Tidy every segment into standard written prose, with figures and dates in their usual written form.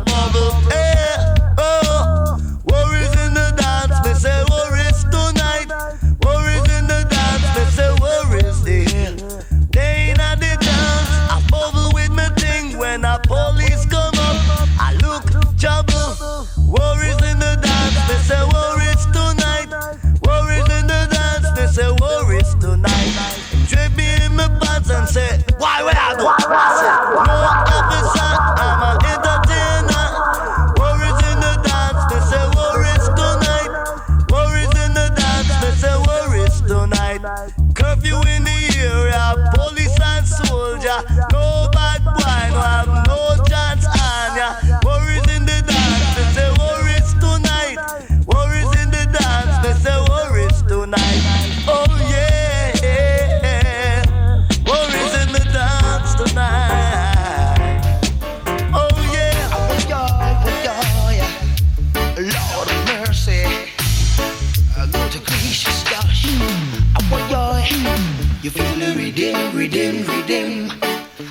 bubble. Hey, oh, worries in the dance, they say worries tonight. Worries in the dance, they say worries there. They ain't at the dance, I bubble with me thing. When a police come up, I look trouble. Worries in the dance, they say worries tonight. Worries in the dance, they say worries tonight. Drape me in my pants and say, why would I do? I say, no officer, I'm an entertainer. Worries in the dance, they say worries tonight. Worries in the dance, they say worries tonight. Curfew in the area, police and soldier. No bad boy, no have no chance on ya. Worries in the dance, they say worries tonight. Worries in the dance, they say worries tonight. Oh yeah, worries in the dance tonight. Oh yeah, oh yeah, Lord of mercy, Lord of gracious gosh. Oh yeah, you feel the rhythm,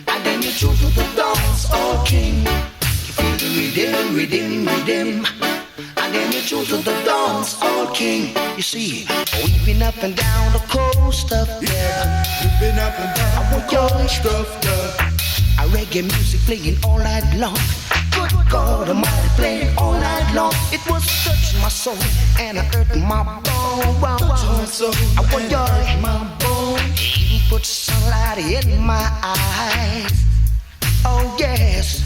and then you choose to the dance, oh king. You feel the rhythm, and then you choose to the dance, oh king. You see, we've been up and down the coast of yeah, we've been up and down the coast of a reggae music playing all night long. Good God Almighty, playing all night long. It was touching my soul and it hurt my bone. Touching my soul and it hurt my bone. Even put sunlight in my eyes. Oh yes.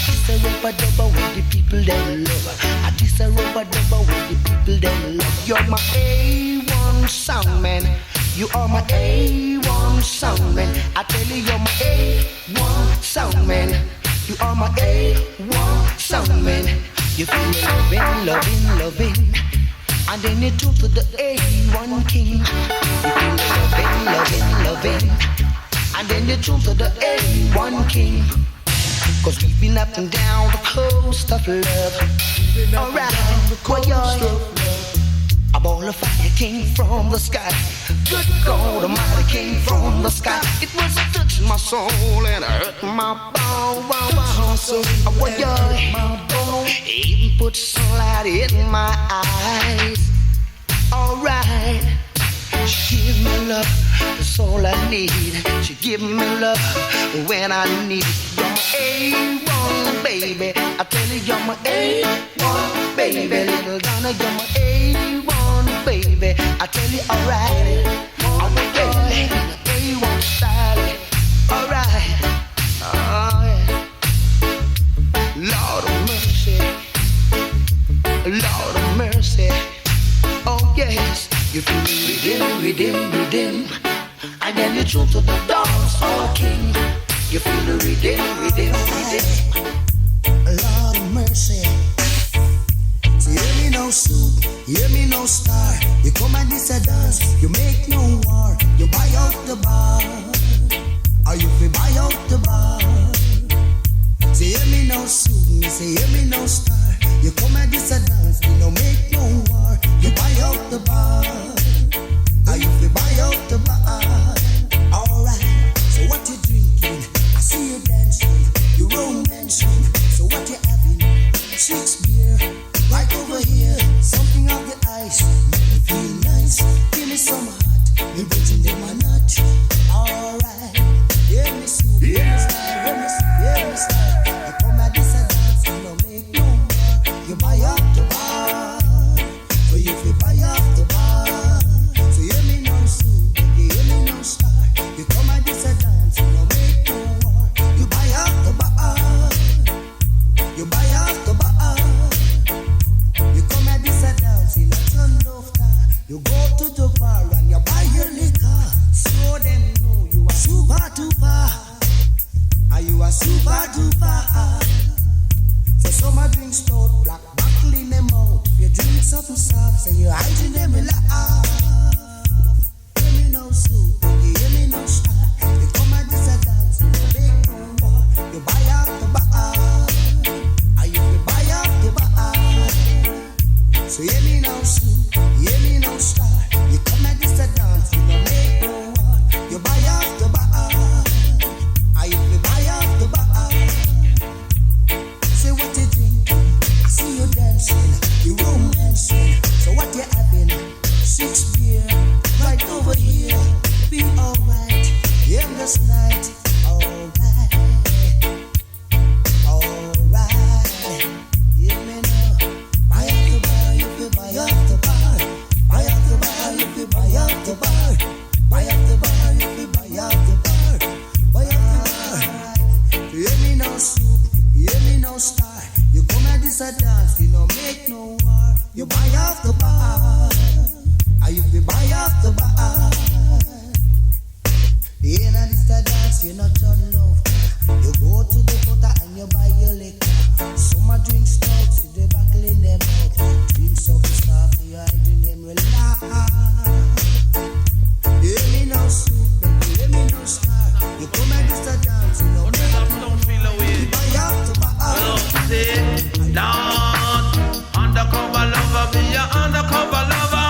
This a rubber-dubber with the people they love. This a rubber-dubber with the people they love. You're my A1 sound man. You are my A1 sound man. I tell you, you're my A1 sound man. You are my A1 sound man. You feel loving, and then you talk to the A1 king. You feel loving, and then you talk to the A1 king. Cause we've been up and down the coast of love. Alright, a ball of fire came from the sky. Good God Almighty came from the sky. It was touching my soul and hurt my bone. Even put sunlight in my eyes. Alright, she give me love, that's all I need. She give me love when I need it. You're my A1 baby, I tell you you're my A1 baby. Little Donna, you're my A1 baby, I tell you alright. I'm a A1 style, alright. Oh yeah. Lord of mercy, Lord of mercy. Oh yes, you feel rhythm, and then you jump to the dance, oh king. You feel the rhythm. Lord of mercy. So hear me no soup, hear me no star. You come and this a dance, you make no war. You buy out the bar, or you fi buy out the bar. Say hear me no soup, me say hear me no star. You come and this a dance, you no make no war. You buy out the bar, or you fi buy out the bar. Alright, so what you drinking? I see you dancing, you romancing. So what you having? 6 beer, right over here. Something of the ice, make me feel nice. Give me some hot, you betting them a nut. Alright, hear me soup, hear me style, hear me soup, hear me style. You come at this a dance, you don't make no more. You buy up the bar, so you feel buy up the bar. So hear me no soup, you hear me no star. You come at this a dance, you don't make no more. You buy up the bar, you buy up the bar. You come at this a dance, you not turn after. You go to the bar and you buy your liquor. So them know you are super duper. Are you a super duper? Say some a drink stout, black bottle in them mouth. You drink something soft, say you hiding them in laugh. Hear me no soup, you hear me no star. You come at this a dance, you don't make no more. You buy up the bar, are you to buy up the bar? So hear me no soup, hear me no star. You come at this a dance, you don't make no more. You buy up the bar, are you to buy up the bar? Say what you not on love. You go to the gutter and you buy your liquor. Some a drink stout, see the buckle in them mouth. Drink some stuff, you hiding them relax. Hear me now, soup, baby, hear me now, star. You come and just a dance, you know. Don't feel away. You buy out to buy out. Lord, undercover lover, be a undercover lover.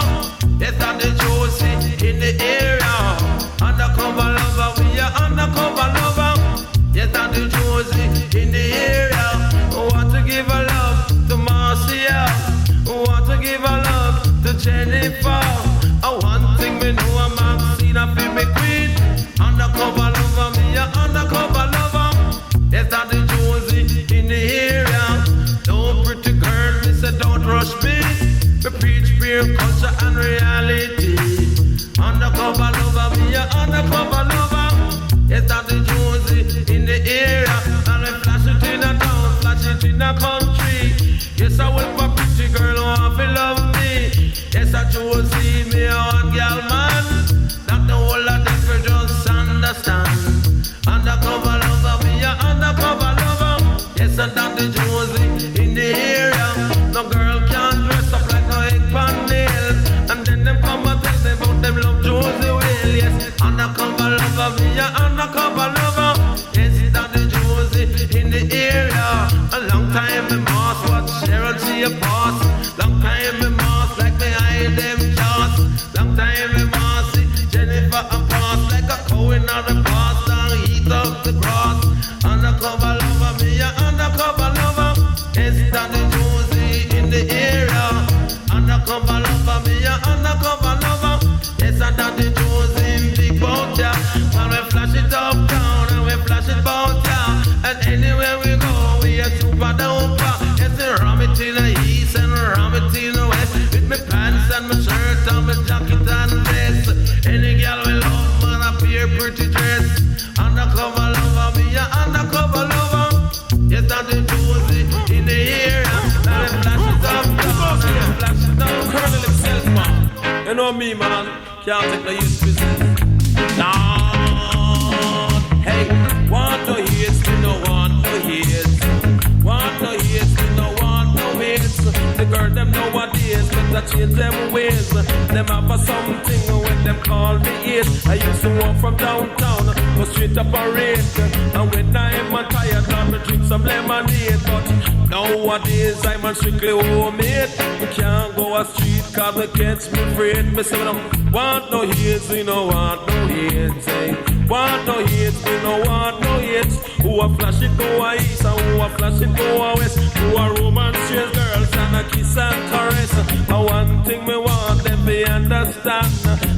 Yes, I'm the Josey in the area. Undercover lover, be a undercover lover. Yes, I'm the Josey in the area. Want to give a love to Marcia. Want to give a love to Jennifer. One thing we know, I'm Maxine, I feel me queen. Undercover lover, me a undercover lover. Yes, I'm the Josey in the area. Don't pretty girl, me say don't rush me. We preach pure culture and reality. Undercover lover, me a undercover lover. Yes, I'm the Josey in the area. And we flash it in a town, flash it in a country. Yes, I will for pretty girl who want to love me. Yes, I Josey, me a one girl man. Not the whole of them will just understand. Undercover lover, me a undercover lover. Yes, and I'm the Josey in the area. No girl can't dress up like no egg pan nail. And then them come and tell them about them love Josey well. Yes, undercover lover, me a undercover lover. Yes, it's I'm the Josey in the area. A long time me boss, what Cheryl she a boss. Long time me boss, like me hide them shots. Long time me boss, Jennifer a boss, like a cow in the boss. And eat up the grass. Undercover lover, me a undercover lover. Yes, it's I'm the Josey in the area. Undercover lover, me a undercover lover. Yes, I'm the Josey in big boat, yeah. And we flash it up down and we flash it bout, yeah. And anywhere we go, we a super duper. Yes, we ram it in the east and ram it in the west. With my pants and my shirt and my jacket and vest. Any girl we love, man, appear pretty dress. Undercover lover, me a undercover lover. Yes, I'm the Josey in the area. And we flash it up down and we flash it down. Colonel himself, man. You know me, man. Can't take no use for this. Lord, hey, want no hate, we no want no hate. Want no hate, we no want no hate. The girl them nowadays better change them ways. Them have a something when them call me it. I used to walk from downtown, go straight up a rate. And when I'm tired, I'll drink some lemonade. But nowadays I'm a strictly homemade. We can't go a street cause we catch me afraid. Me say we don't want no hate, we no want no hate. Say, want no hate, we no want no hate. Who a flash it go a east and who a flash it go a west. Who a romance chase girls and a kiss and caress. And one thing me want them to understand.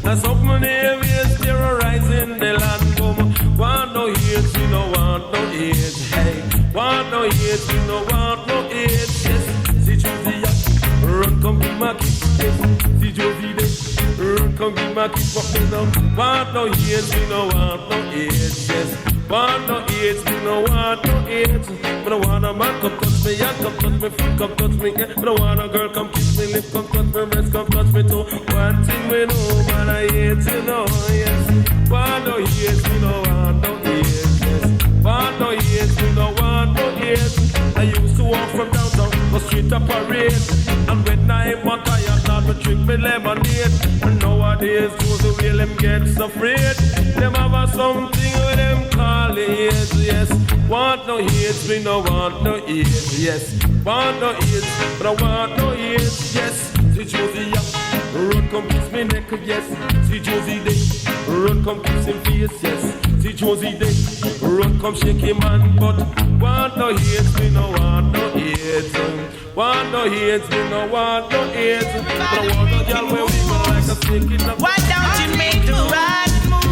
That's up my name is terrorizing the land. Come, want no hate, we no want no hate. Hey, want no hate, we no want no hate. Yes, see Josey, run come be my kiss. Yes, see Josey there, run come be my kiss. But me no want no hate, we no want no hate. Yes, want no hate, we no want no hate. But I want a man come touch me, yeah, come touch me, foot come touch me, yeah. But I want a girl come kiss me, lip come touch me, breast come touch me too. One thing we know, man, I hate you know, yes. Want no hate, we no want no hate, yes. Want no hate, we no want no hate. I used to walk from downtown, go straight up parade. And when I'm tired, now we drink me lemonade. And nowadays, those who real them gets afraid. Them have a something with them call it, yes. Want no hate, we no want no hate, yes. Want no hate, but I want no hate, yes. See Josey, yeah, run come kiss me neck, yes. See Josey day, run come kiss him face, yes. See Josey day, run come shake him hand, but want no hate, we no want no hate. Want no hate, we no want no hate. But I want no girl where we go like a snake in the. Why don't you make the right move?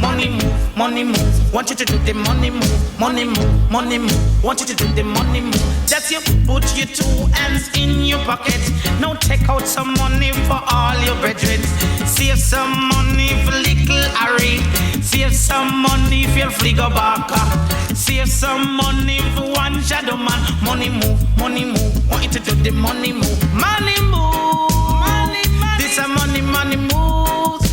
Money move, money move. Want you to do the money move, money move, money move. Want you to do the money move. That's you put your two hands in your pocket. Now take out some money for all your brethren. Save some money for little Irie. Save some money for your fligo baka. Save some money for one shadow man. Money move, money move. Want you to do the money move, money move. Money, money. This a money, money moves.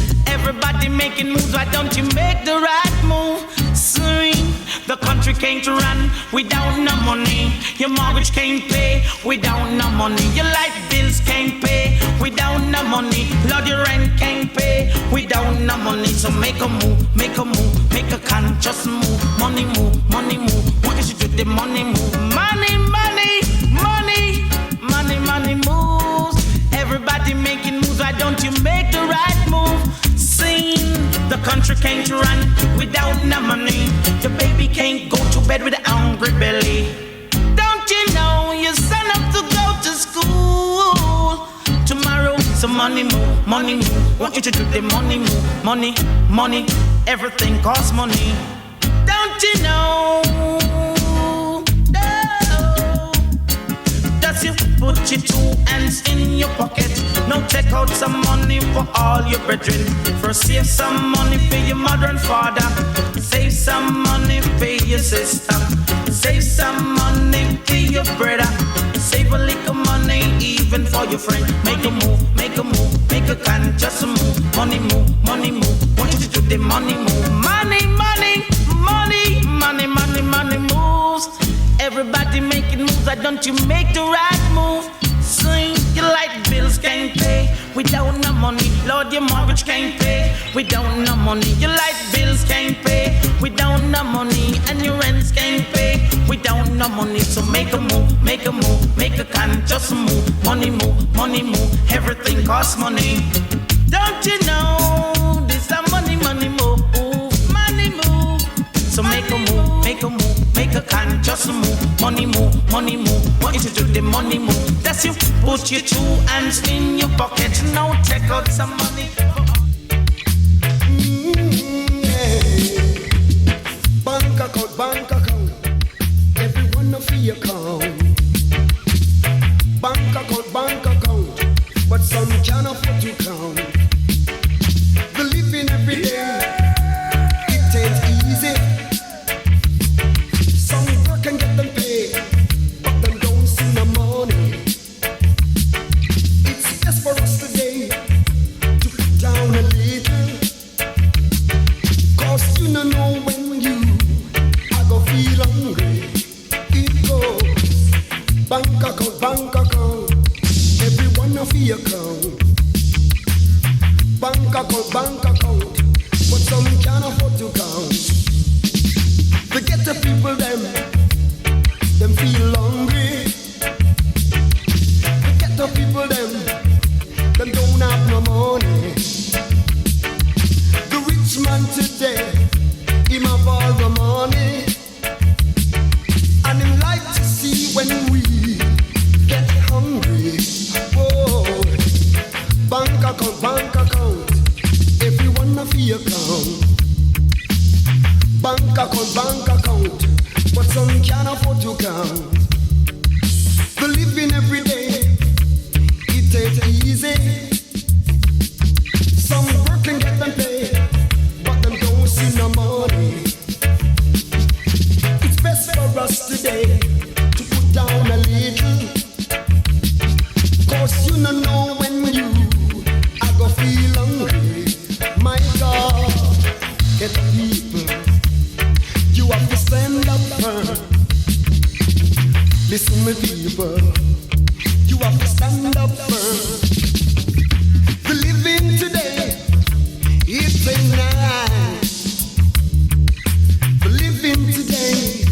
making moves, why don't you make the right move? Swing. The country can't run without no money. Your mortgage can't pay without no money. Your light bills can't pay without no money. Lord, your rent can't pay without no money. So make a move, make a move, make a conscious move. Money move, money move. What you should do the money move. Money, money, money, money, money moves. Everybody making moves, why don't you make the right move? Sing. The country can't run without no money. The baby can't go to bed with a hungry belly. Don't you know your son up to go to school? Tomorrow, some money move, money move. Want you to do the money move, money, money. Everything costs money. Don't you know? You put your two hands in your pocket. Now take out some money for all your brethren. First save some money for your mother and father. Save some money for your sister. Save some money for your brother. Save a little money even for your friend. Make a move, make a move, make a conscious move. Money move, money move. Want you to do the money move. Money, money, money, money, money, money moves. Everybody making moves, why don't you make the right move? Sing. Your light bills can't pay without no money. Lord, your mortgage can't pay without no money. Your light bills can't pay without no money. And your rents can't pay without no money. So make a move, make a move, make a conscious move. Money move, money move. Everything costs money. Don't you know this a money, money move, money move. So make a move, make a move. Make a conscious move, money move, money move. Want you to do the money move. That's you. Put your two hands in your pocket. Now take out some money. Bank account, bank account. Everyone of your account. Bank account. But some can't afford to count. The living every day, it ain't easy. Can get them paid, but them don't see no money. It's best for us today to put down a little, 'cause you don't know when you are gonna feel hungry. It goes bank account, everyone of your account. Bank account, but some can't afford to count. The ghetto people them feel hungry. The ghetto people them don't have no money. The rich man today, him have all the money, and him like to see when we get hungry. Oh, bank account, everyone of your account. Bank account, but some can't afford to count. The living every day, it ain't easy. Some work and get them paid, but them don't see no money. It's best for us today to put down a little, 'cause you don't know when you are gonna feel hungry. My God, get people. You have to stand up firm. Listen, my people. You have to stand up firm. The living today, it's ain't nice. The living today,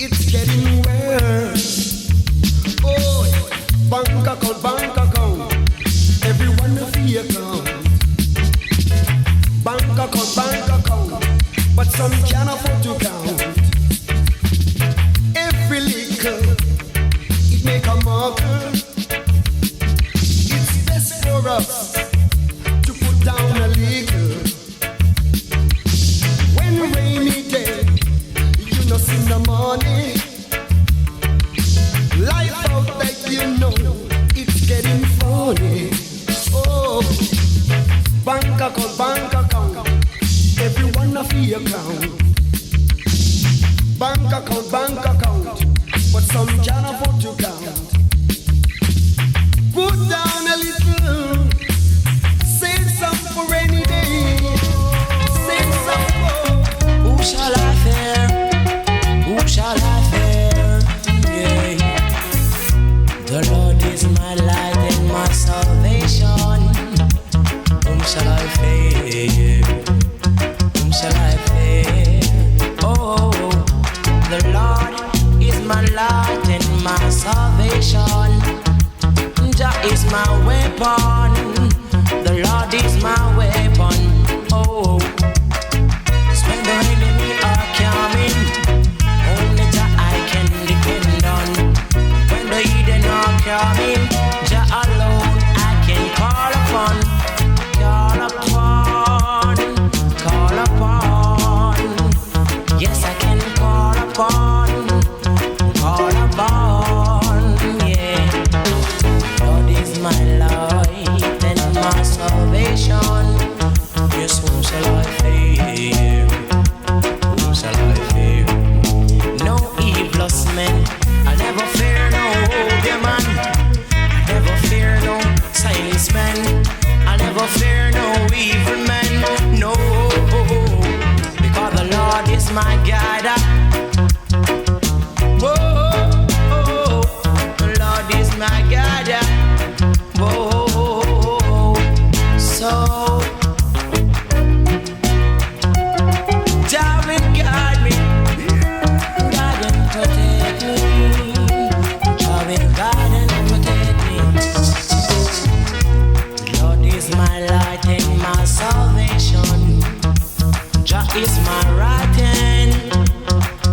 it's getting worse. Oh, bank account. Everyone of your account. Bank account. But some can't afford to count. Every little, it make a marker. It's best for us to put down a little. When rainy day, you know see the money. Life out there, you know, it's getting funny. Oh, bank account. Everyone of your account. Bank account, but some can't afford to count. Put down a little, save some for rainy day. Lord is my weapon. Oh, when the enemy are coming, only Jah I can depend on. When the heathen are coming, Jah alone I can call upon. Call upon. Yes, I can call upon. Yeah. Lord is my light and my salvation. Yes, whom shall I fear? Whom shall I fear? No evilous men. I never fear no demon. I never fear no silence man. I never fear no evil man. No, because the Lord is my guide. Whoa, the Lord is my guide. Whoa, so Jah will guide me, guide and protect me. Jah will guide and protect me. The Lord is my light and my salvation. Jah is my right hand.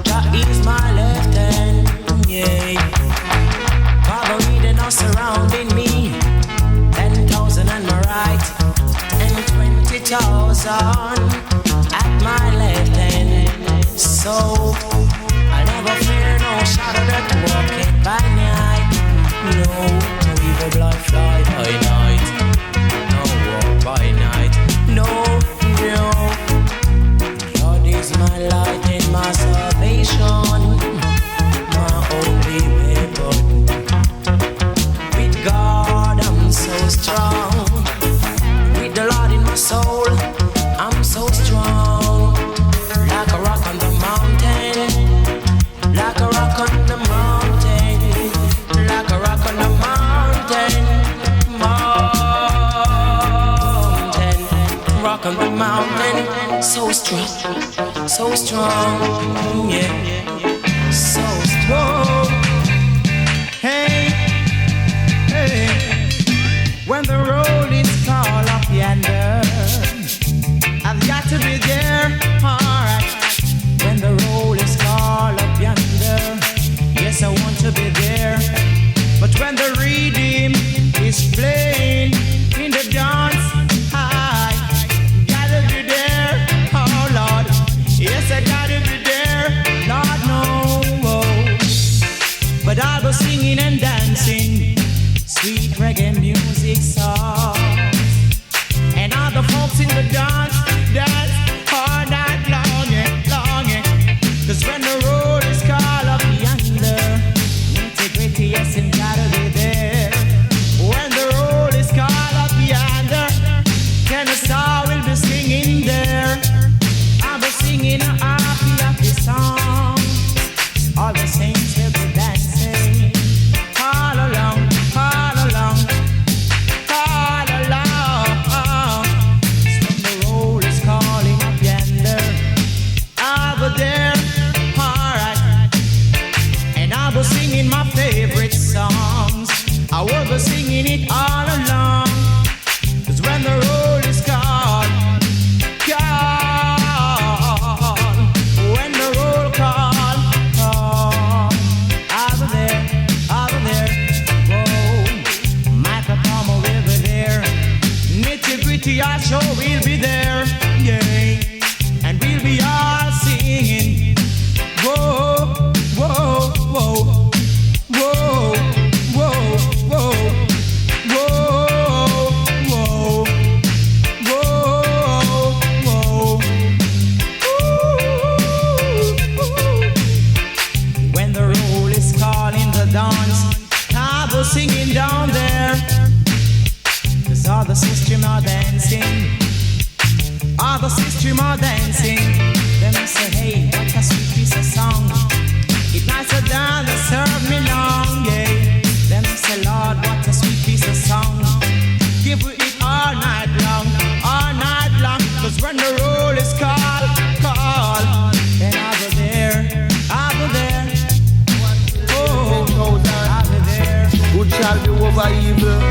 Jah is my left hand. Yeah. Father, leading us surrounding me. 10,000 on my right and 20,000 at my left hand. So I never fear no shadow that walking by night. No evil blood fly by night. No walk by night. No. Lord is my light and my salvation, my only weapon. With God I'm so strong. With the Lord in my soul, I'm so strong. Like a rock on the mountain. Like a rock on the mountain. Like a rock on the mountain. Rock on the mountain. So strong, yeah, so strong. Hey, when the road is called up yonder, I've got to be there, alright. When the road is called up yonder, yes, I want to be there. But when the rhythm is playing in the dance, yes, I gotta be there, Lord knows. But I'll be singing and dancing sweet reggae music songs. And all the folks in the dance all night long, yeah. Cause when the road is called up yonder, nitty-gritty, yes, I gotta be there. When the road is called up yonder, Tenor will be singing there. Singing a happy song. All the saints will be dancing. All along, all along, all along. When the road is calling up yonder, I'll be there, alright. And I'll be singing my favorite songs. I will be singing it all along. Cause when the road is called, I sure we'll be there, yeah, and we'll be all singing. Whoa, whoa, whoa, whoa, whoa, whoa, whoa, whoa, whoa, whoa. When the roll is calling the dance, I was singing down there. All the system are dancing. All the system are dancing. Then I say, hey, what a sweet piece of song. It nicer than they serve me long, yeah. Then I say, Lord, what a sweet piece of song. Give it all night long, all night long. Cause when the roll is called, then I'll be there, I'll be there. Oh, I'll be there. Good shall be over evil.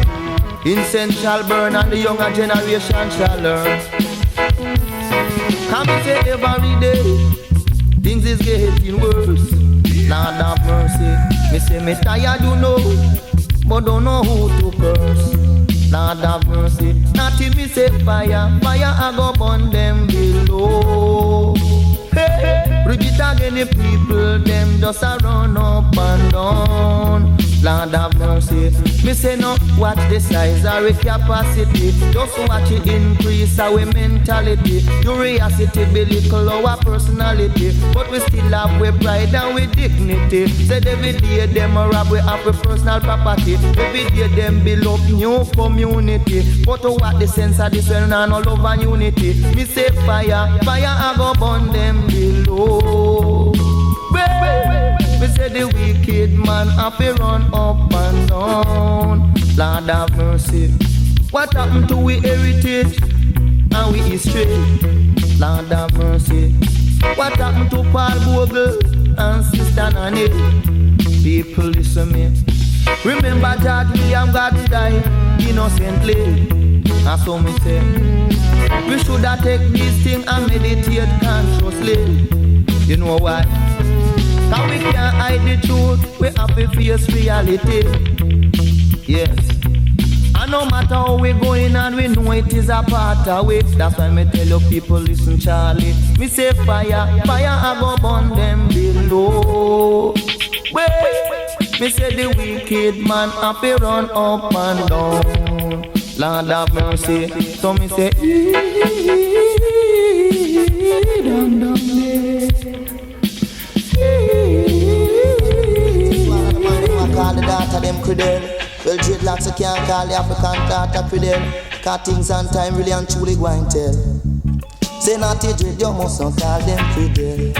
Incense shall burn and the younger generation shall learn. Come and say every day, things is getting worse. Lord have mercy. Me say me tired, you know, but don't know who to curse. Lord have mercy. Nothing me say fire, fire I go burn them below. Hey, read it again, the people them just a run up and down. Lord have mercy. Me say no, watch the size of our capacity. Just watch it increase our mentality. Curiosity be little our personality, but we still have we pride and we dignity. Said every day them a rob we have we personal property. Every day them build up new community. But to what the sense of this well and all over unity. Me say fire, fire I go burn them below. Me say the wicked man have to run up and down. Lord have mercy. What happened to we heritage and we history? Lord have mercy. What happened to Paul Bogle and Sister Nanny? People listen me. Remember George William got died innocently. And so me say, we should have take this thing and meditate consciously. You know why? Cause we can't hide the truth, we have to face reality. Yes. And no matter how we going and we know it is a part of it. That's why me tell you people listen Charlie. Me say fire, fire I go burn them below. Wait. Me say the wicked man have to run up and down. Lord have mercy. So me say down down there. Call the daughter them credel. Well, dreadlocks you can't call the African daughter credel. Cause things and time really and truly going tell. Say not a dread, you must not call them credel.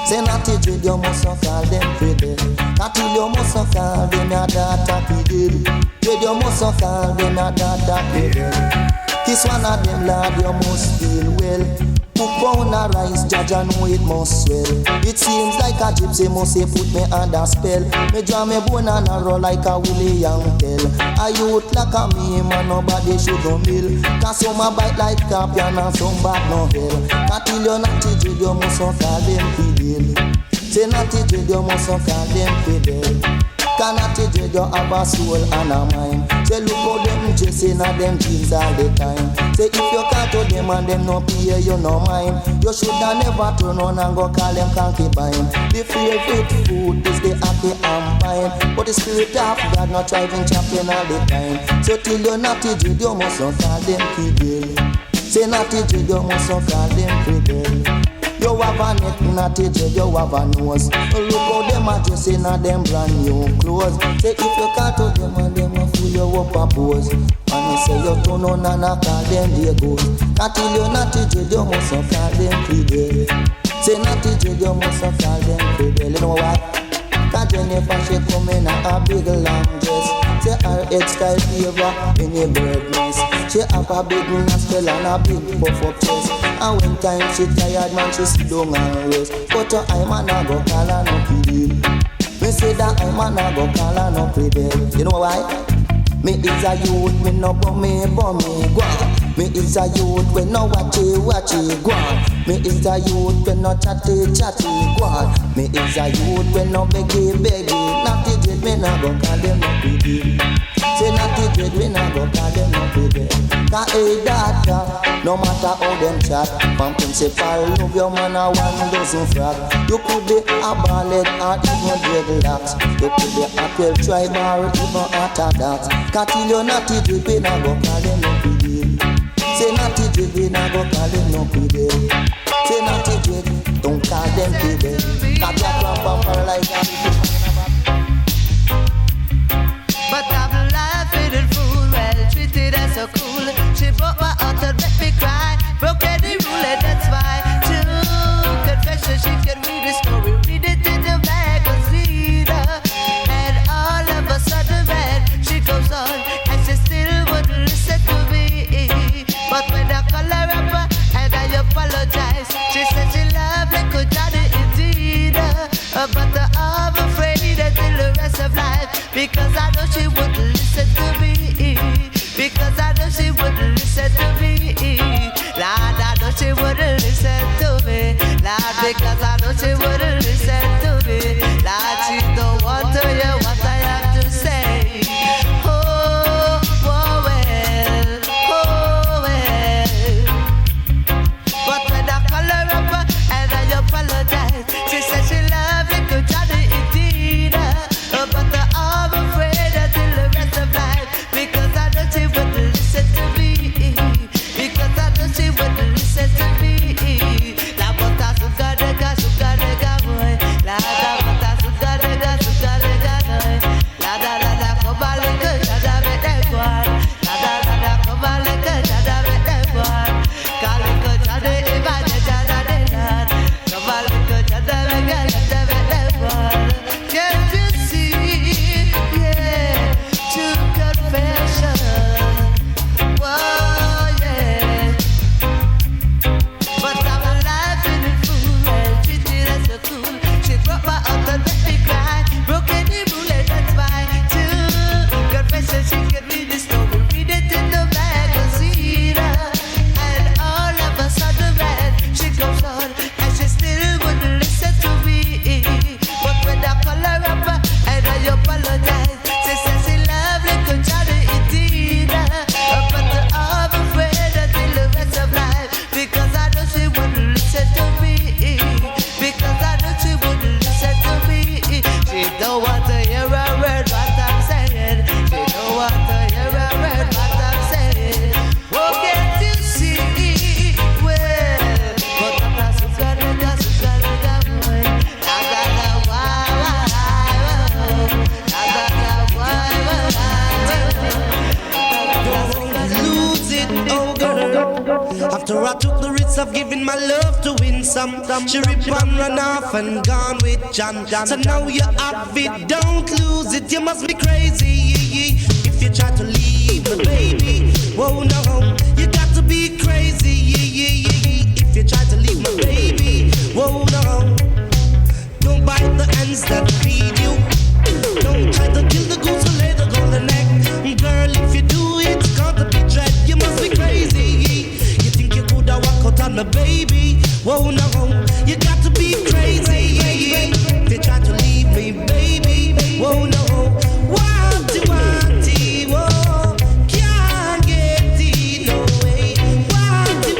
Say not a dread, you must not call them credel. Not till you must not call them your daughter credel. Dread, you must not call them your daughter credel. This one of them lad you must feel well. Cook pound a rice, judge and know it must swell. It seems like a gypsy must say put me under spell. Me draw me bone and a roll like a Willie Young tell. A youth like a me, man, nobody should no mill. Cause some a bite like Capian and some bad no hell. Not till you're not a dread, you must not call them fidel. Say not a dread, you must not call them fidel. Cannot a dread, you have a soul and a mind. Say look how them dressing and them jeans all the time. Say if you can't to them and them no pay you no mind. You shoulda never turn on and go call them concubine. The favorite food is the happy and pine. But the spirit of God not driving Chaplin all the time. So till you're not a dread, you must not call them fidel. Say not a dread, you must not call them fidel. You have a neck, not a dread, you have a nose. Look how them are dressing and them brand new clothes. Say if you can't to them and them will fill you up a pose. And you say you turn on and I call them they go. Not till you not a dread, you must not call them fidel. Say not a dread, you must not call them fidel. You know why? Cause Jennifer she come in a big long dress. Say her headstyle favor in a bird nest. She have a big nostril and a big puff up chest. And when time she tired man she sit down and rest. But I man a go call her no fidel. Me say that I man a go call her no fidel. You know why? Me is a youth, me no bummy, go on. Me is a youth, we no watchy, go on. Me is a youth, we no chatty, go on. Me is a youth, we no beggy. Not the dread, me no go call them no fidel. Say not the dread, we no go call them no fidel. Cause hey daughter, no matter how them chat, from principal love your man a 1,000 frag. You could be a ballet or even dreadlocks. You could be a 12 tribe or even orthodox. Cause till you're not the dread, we no go call them no fidel. Say not the dread, we no go call them no fidel. Say not the dread, don't call them fidel. Cause your grandpapa like that. But I'm laughing and fool, well treated as so cool. She broke my heart and let me cry. Broke any rule and that's why. True confession, she can read the story. Read it in the magazine. And all of a sudden, man, she goes on and she still wouldn't listen to me. But when I call her up and I apologize, she said she loved me, could Johnny indeed. But I'm afraid until the rest of life, because I know she wouldn't listen to me. because I know she wouldn't listen to me. Lord, I know she wouldn't listen to me. Lord, because I know she wouldn't listen to me. Lord, she don't want to hear what I have to say. Oh, oh well, oh well. But when I call her up and I apologize, she says she loves me, could try to indeed. But I'm afraid until the rest of life, because I know she wouldn't listen to me. Because I know she wouldn't listen to me. La bota sugar de ga boy. La bota sugar de ga boy. La da da da come on like a da da da boy. La da da da come on like a da da da boy. Call it a da da da da da. Come on like a da da da boy. Can't you see? Yeah, true confession. Whoa, yeah. But I'm alive in the fool and treated as a fool. She broke my heart and let me cry. Broke any rule and that's why too. Confession, she can read the story, read it in the magazine. And all of a sudden, man, she goes on and she still wouldn't listen to me. But when I call her up and I apologize, she says she love like a Johnny indeed. But I'm afraid until the rest of life, because I know she wouldn't listen to me. Because I know she wouldn't listen to me. She don't want to hear a word what I'm saying. She don't want to hear a word what I'm saying. Oh, can't you see? Well, but I'm not so good, boy. I got Lose it, oh girl. After I took the risk of giving my love to win some, she ripped and run off and gone with John. So now you have it, don't lose it. You must be crazy if you try to leave me, baby. Whoa, no, you got to be crazy if you try to leave me, baby. Whoa, no, don't bite the hands that feed you. Don't try to kill the goose who lay the golden egg. Girl, if you do it, it's got to be dread. You must be crazy. You think you could have walked out on the baby? Whoa, no, you got to be crazy if you try to leave me, baby. Whoa, no, wanty, whoa, can't get it, no way. Wanty,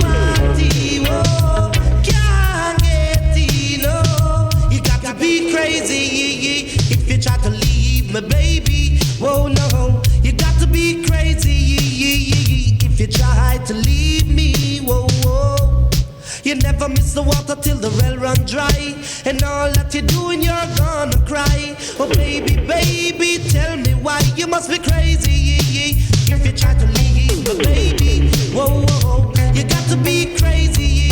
whoa, can't get it, no. You got to be crazy if you try to leave me, baby. Whoa, no, you got to be crazy if you try to leave me. Whoa, whoa. You never miss the water till the well run dry, and all that you're doing, you're gonna cry. Oh baby, baby, tell me why you must be crazy if you try to leave me, baby. Whoa, whoa, you got to be crazy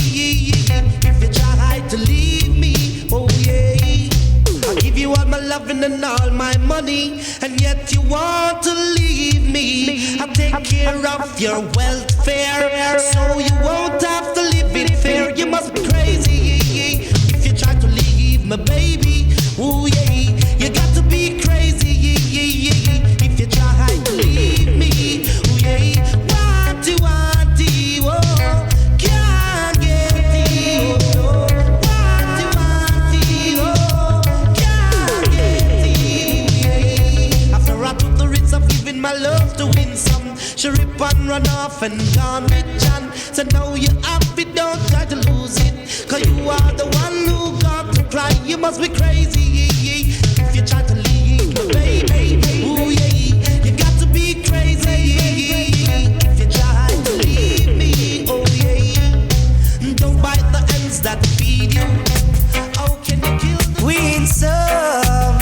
if you try to leave me. Oh yeah, I give you all my loving and all my money, and yet you want to leave me. I take care of your welfare, so you won't have to live in fear. You must be crazy if you try to leave me, baby. Ooh yeah, you got to be crazy if you try to leave me. Ooh yeah, wanty, whoa, can't get it. Wanty, whoa, can't get it. After I took the risk of giving my love to win some, she rip and run off and gone with John. So now you have it, don't try to lose it, 'cause you are the one who got to cry. You must be crazy if you try to leave me, baby. Ooh yeah, you got to be crazy if you try to leave me. Oh yeah, don't bite the hands that feed you. How can you kill the queen some?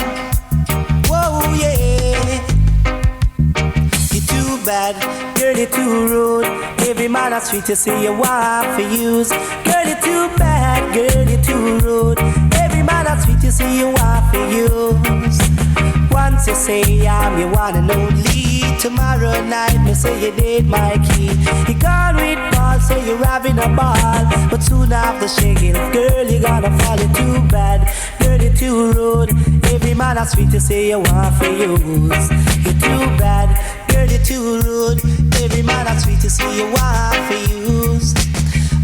Whoa yeah, you're too bad, girl, you're too rude. Every man I treat you say you want for use. Girl, you're too bad, girl, you're too rude. Every man I treat you say you want for use. Once you say I'm your one and only, tomorrow night me say you did my key. You gone with Paul, say you're having a ball, but soon after shaking, girl, you gonna fall. It too bad, girl, you're too rude. Every man I treat you say you want for use. You're too bad, girl, you're too rude. Every man that's sweet to see you want for use.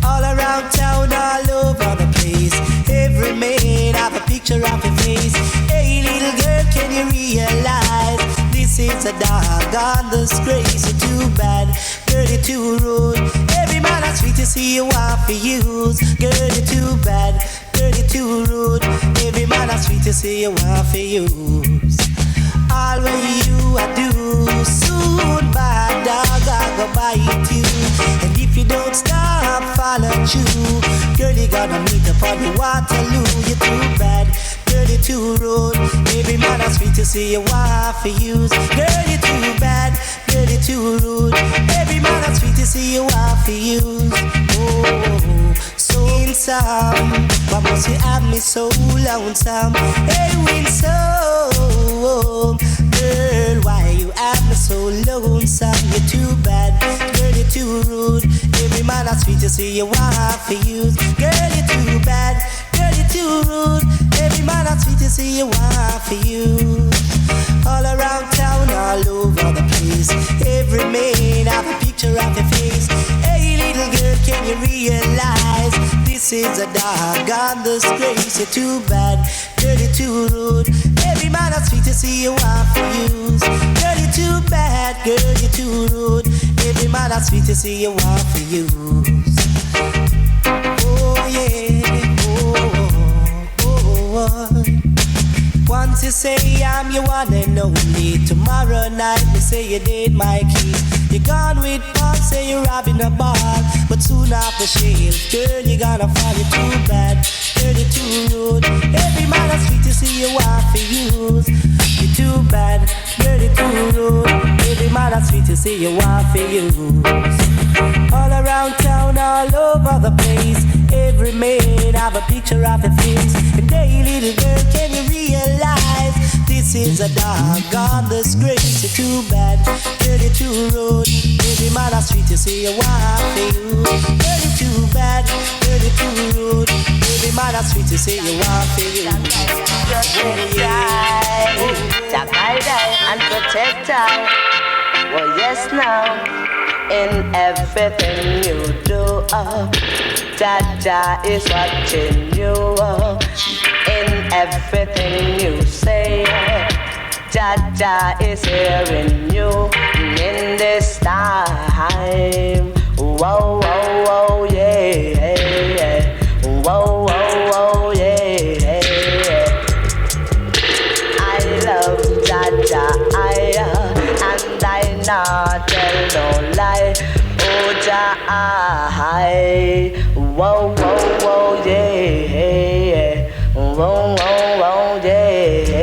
All around town, all over the place. Every man have a picture of your face. Hey little girl, can you realize this is a doggone disgrace? You're too bad, girl, you're too rude. Every man that's sweet to see you want for use. Girl, you're too bad, girl, you're too rude. Every man that's sweet to see you want for use. All what you I do, soon bad dog I go bite you. And if you don't stop, follow you, girl, you gonna meet up on the Waterloo. You're too bad, girl, you're too rude. Every man that's sweet to see you want for use. Girl, you're too bad, girl, you're too rude. Every man that's sweet to see you want for use. Oh, so handsome, why must you have me so lonesome? Hey, Winsome, girl, why you have me so lonesome? You're too bad, girl, you're too rude. Every man that's sweet to see you want for use. Girl, you're too bad, girl, you're too rude. Every man that's sweet to see you want for use. All around town, all over the place. Every man have a picture of your face. Hey little girl, can you realize this is a doggone disgrace? You're too bad, girl, you're too rude. Every man that's sweet to see you want for use. Girl, you're too bad, girl, you're too rude. Every man that's sweet to see you want for use. Oh yeah, oh. Once you say I'm your one and only, tomorrow night you say you did my key. You're gone with Paul, say you're robbing a bar, but soon after shame, girl, you're gonna fall. You're too bad, girl, you're too rude. Every man that's sweet to see you want for use. You're too bad, girl, you're too rude. Every man that's sweet to see you want for use. All around town, all over the place. Every man have a picture of your face. And hey little girl, can you realize this is a doggone disgrace? You're too bad, girl, you're too rude. Every man that's sweet to see you want for you. Girl, you're too bad, girl, you're too rude. Every man that's sweet to see you want for you. Guide and protect her. Well, yes, now. In everything you do, Jaja is watching you. In everything you say, Jaja is hearing you. In this time, whoa, whoa, whoa, yeah, whoa, whoa, whoa, yeah. I love Jaja, and I not tell no lie. Oh, Jah, whoa, whoa, whoa, yeah, whoa, whoa, whoa, yeah.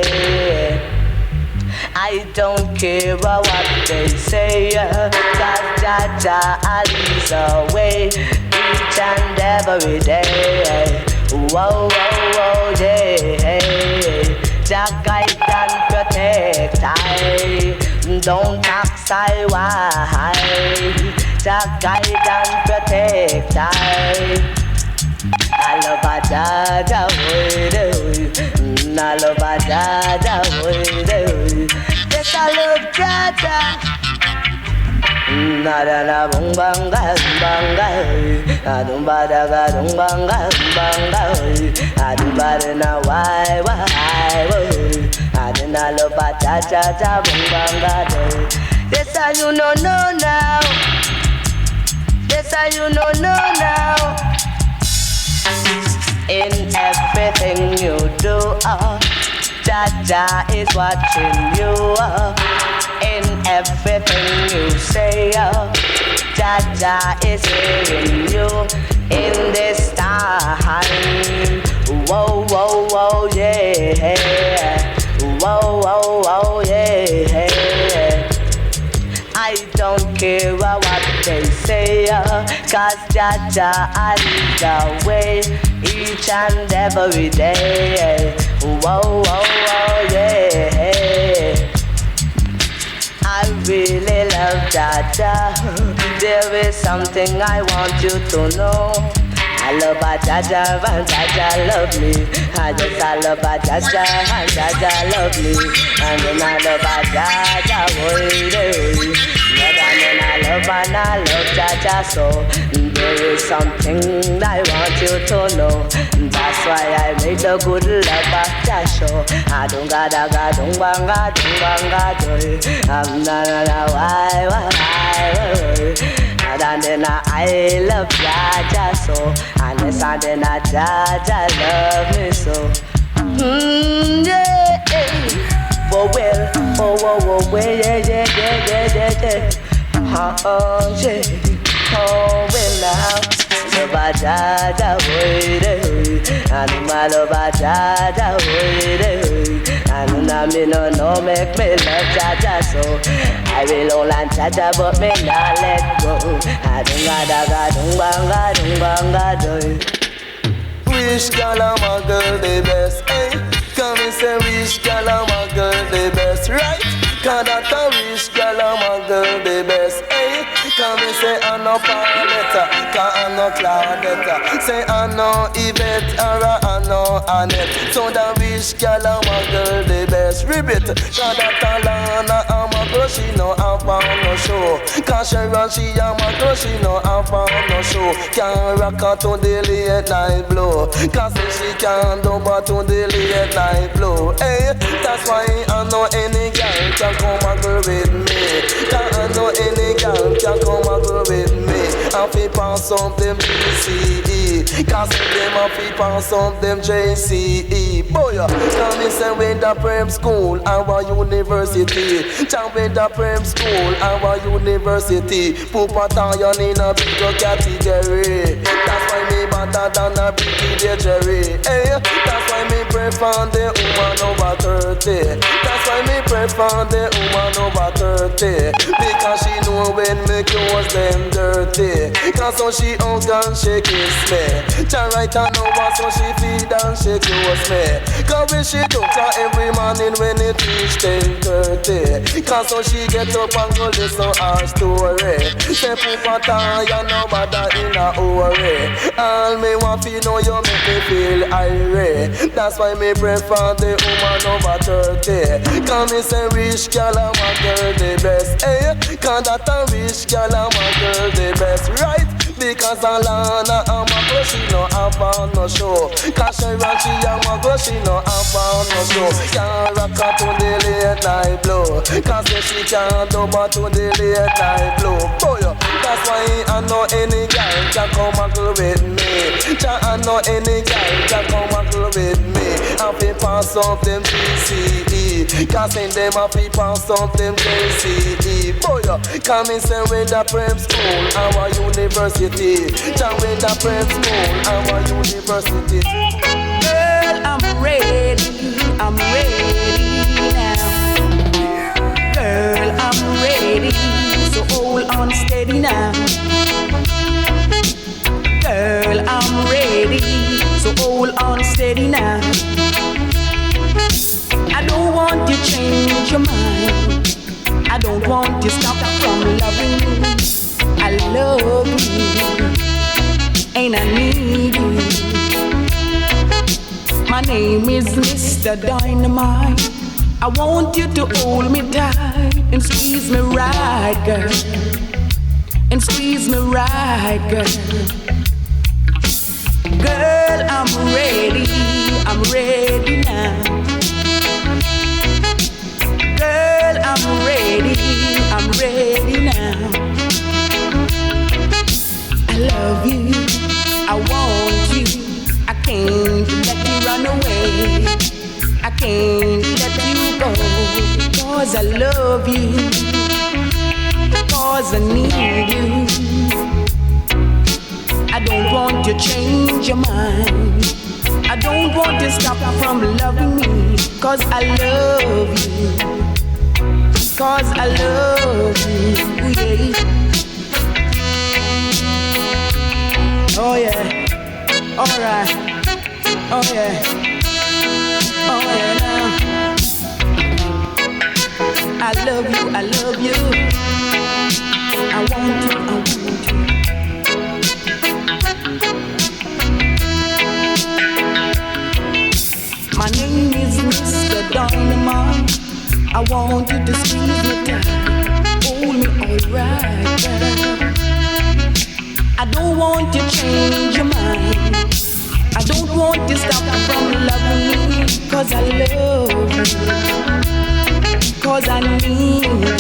I don't care what they say, 'cause Jah leads the way each and every day. Whoa, whoa, whoa, yeah. Jah guide and protect I. Don't ask I why. Jah guide and protect I love a Jaja way. I love a Jaja way. Yes, I love Jaja. Nada na bong banga banga. Adum bada ga dum banga banga. Adum bada na why. Adina love a Jaja bong banga. Yes, I you know now. Yes, I you know now. In everything you do, Jaja is watching you. In everything you say, Jaja is hearing you. In this time, whoa, whoa, whoa, yeah. Whoa, whoa, whoa, yeah. I don't care what they say, 'cause Jaja leads the way each and every day. Whoa, whoa, whoa, yeah. I really love Jaja. There is something I want you to know. I love a Jaja and Jaja love me. I love a Jaja and Jaja love me. And then I love a Jaja, boy, love and I love Jaja so. There is something I want you to know. That's why I made the good love after show. I don't gotta don't banga do. I'm not why. And then I love Jaja so. And then Jaja love me so. Yeah. Oh well, yeah. Oh well now. Love Jaja way, and my love Jaja way, and I me no make me love Jaja so. I will hold on Jaja but me not let go. I don't banga do. Wish girl I'm a girl the best, eh? Come and say wish girl I'm a girl the best, right? Cause that a wish girl I'm a girl the best, eh? Come and say I no Pauletta, cause I no Claudetta. Say I no Yvette or I no Annette. So that wish girl I'm a girl the best, ribbit. Cause that a Lana I'm a girl, she no have on no show. Cause Sharon she am a girl, she no have on no show. Can't rock her to the late night blow. Cause she can't do but to the late night blow. Hey, that's why I know any girl can come and go with me. Cause I know any girl can come and go with me. I feel pass something BCE. Cause them I feel pass something JCE. Boy, come and say with the prep school our university. Jump with the prep school our university. Put a Toyan in a bigger category. That's why me better than a Brigadier Jerry. Hey, that's why me prefer the woman over 30. That's why me prefer the woman over 30. Because she know when me clothes them dirty. Cause so she hug and she kiss me. Try right and over so she feed and she close me. Cause when she took her every morning when it reach 10:30. Cause so she get up and go listen her story. Say Pupata you no bother in a hurry. All me want to know you make me feel Irie. That's why me prefer the woman over 30. Cause me say wish girl I'm a girl the best, eh? Cause that a wish girl I'm a girl the best, right? Because Alana I'm a girl, she no have on no show. Cause Sharon she am a girl, she no have on no show. Can't rock her to the late night blow. Cause she can't do but to the late night blow. Boy, that's why I know any girl can come and go with me. I know any girl can come and go with me. I feel pass up them GCE. Cause in them I feel pass up them JCE. Boy, come and say with the prep school our university. Jam with the prep school our university. Girl, I'm ready now. Girl, I'm ready, so hold on steady now. Girl, I'm ready, so hold on steady now. I don't want you to change your mind. I don't want you to stop from loving me. I love you, and I need you. My name is Mr. Dynamite. I want you to hold me tight and squeeze me right, girl. And squeeze me right, girl. Girl, I'm ready now. Girl, I'm ready now. I love you, I want you. I can't let you run away. I can't let you go. Cause I love you. Cause I need you. I don't want to change your mind. I don't want to stop from loving me. Cause I love you. Cause I love you, yeah. Oh yeah, alright. Oh yeah, oh yeah now. I love you, I love you. I want you, I want you. My name is Mr. Dynamite. I want you to squeeze me tight, hold me alright, girl. I don't want to change your mind. I don't want to stop from loving you, 'cause I love you, 'cause I need you.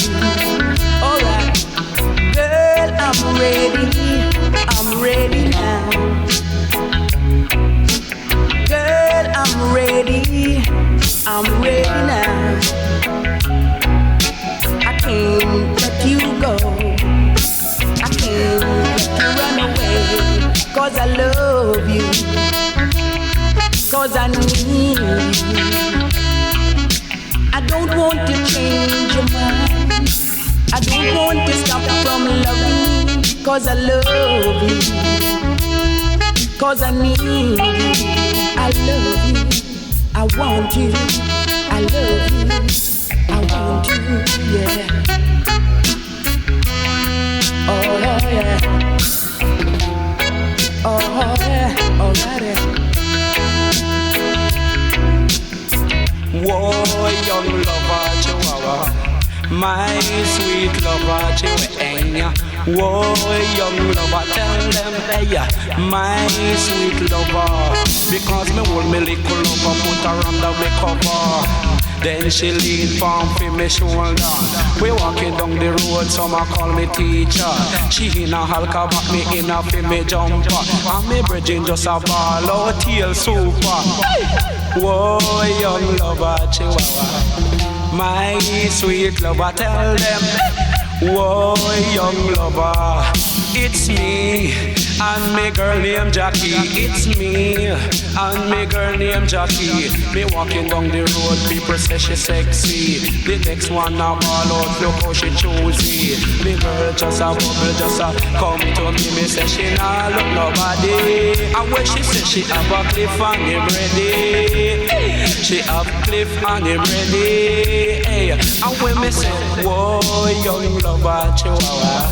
Alright, girl, I'm ready now. Girl, I'm ready now. I can't let you go, I can't let you run away, 'cause I love you, 'cause I need you. I don't want to change your mind. I don't want to stop from loving you, 'cause I love you, 'cause I need you. I love you, I want you, I love you, I want you, yeah. Oh yeah, oh yeah, alright. Whoa, young lover, Chihuahua, my sweet lover, Chihuahua. Whoa, young lover, tell them, hey, my sweet lover, because me hold me little lover, put her under me cover. Then she lean from me shoulder. We walking down the road, some a call me teacher. She in a halka back, me in a me jumper. And me bridging just a ball out tail super. Whoa, young lover, Chihuahua, my sweet lover, tell them. Whoa, young lover, it's me and me girl named Jackie. It's me and me girl named Jackie. Me walking down the road, people say she sexy. The next one a ball out, look how she choosy. Me girl just a bubble, just a come to me. Me say she nah look nobody. And when she say she have a Cleef and him ready, she have Cleef and him ready. Hey. And when me say, whoa, young lover, Chihuahua,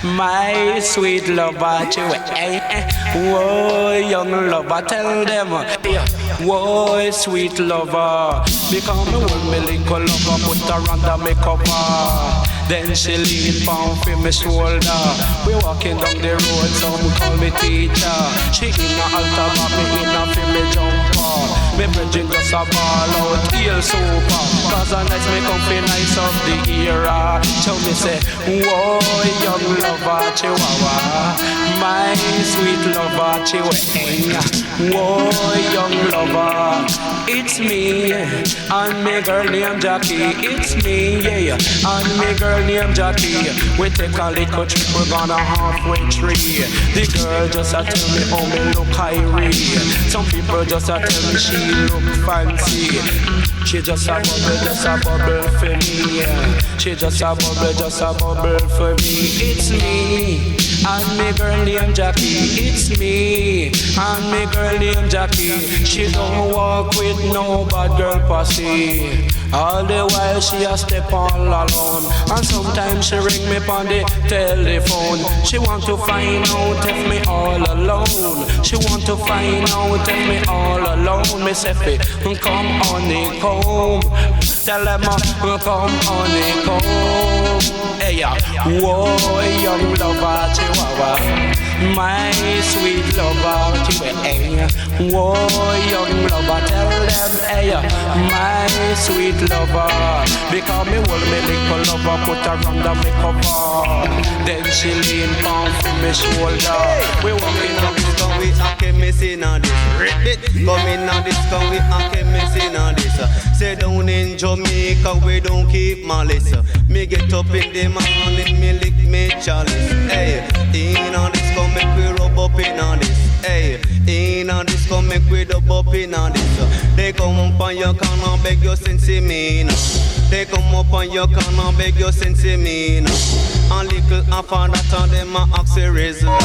my sweet lover, Chihuahua. Whoa, young lover, tell them. Whoa, sweet lover, because me hold me little lover, put her under me cover. Then she lean from me shoulder. We walking down the road, some call me teacher. She in a altar back, me in a me jumper. Me bridging just a ball out, heel super. 'Cause I nice me comfy nice of the era. Tell me say, whoa, young lover, Chihuahua, my sweet lover, Chihuahua. Whoa, young lover, it's me and me girl named Jackie. It's me, yeah, and me girl named Jackie. We take a little trip, we're gonna halfway tree. The girl just a tell me how me look Irie. Some people just a tell me she look fancy. She just a bubble for me, yeah. She just a bubble for me. It's me and me girl named Jackie. It's me and me girl named Jackie. She don't walk with no bad girl posse. All the while she a step all alone. And sometimes she ring me on the telephone. She want to find out if me all alone. She want to find out if me all alone. Me say fi come on it home. Tell them come on it home. Hey ya, whoa, young lover, Chihuahua, my sweet lover, Chihuahua. Whoa, young lover, tell them, hey ya, my sweet lover, because me hold me little lover, put her under me cover. Then she lean from me shoulder. We walking up this gun, we a chemist on this. Coming on this gun, we a chemist on this. Say down in Jamaica, we don't keep malice. Me get up in the morning, me lick me chalice. Hey, in on this gun, make we rub up in on this. Hey, in on this gun, make we rub up in on this. They come up on your corner, beg your sense me now. They come up on your corner, beg your sense me now. And little after that, and them a ask a Rizla.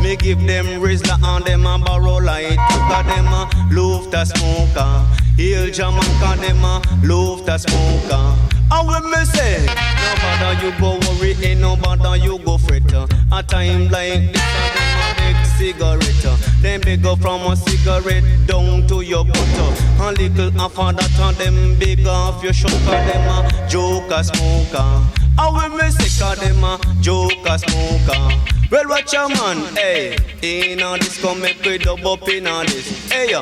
Me give them Rizla and them a borrow light. Cause them a love the smoker. Heal Jamaica, them a love the smoker. And when me say, no bother you go worry, ain't no bother you go fret. A time like this, and them a big cigarette. Them big up from a cigarette down to your butt. And little after that, and them big off your shoulder. Them a joker smoker. And when me sick of them a joker smoker. Well, watch a man, hey. In a disco make we dub up in a this. Hey,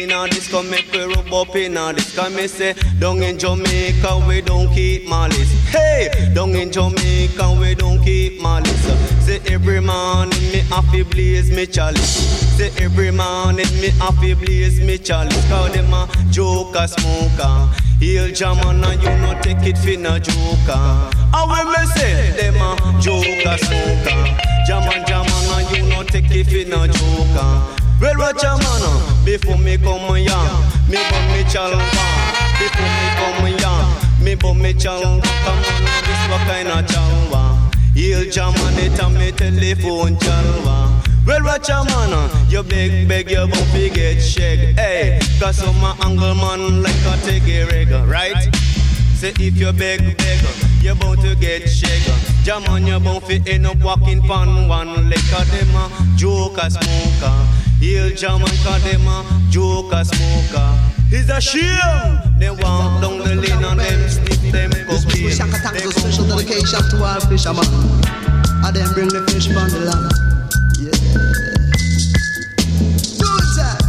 in a disco make we rub up in a this. Cause me say, down in Jamaica we don't keep malice. Hey, down in Jamaica we don't keep malice. Say every morning me have to blaze me chalice. Say every morning me have to blaze me chalice. Cause them a joker smoker. He'll jam on and you no take it for no joker. And when me say them a joker smoker, jam on and you no take it for no joker. Well, watch a man, before me come young, me bum me chalwa. Before me come young, me bum me chalwa. Come on, this what kind of chalwa? He'll jam on it and me telephone chalwa. Well, watch a man, you beg, you won't get shake. Hey, cause some angle man like a take a reggae, right? Say if you beg, you're bound to get shaken. Jam on your bound fi end up walking pan one leg. Cause them a joker smoker. He'll jam on cause them a joker smoker. It's a shame. They walk down the lane and them stick them cocaine. Shaka thanks a special dedication to our fisherman. And them bring the fish from the land. Yeah. Good time.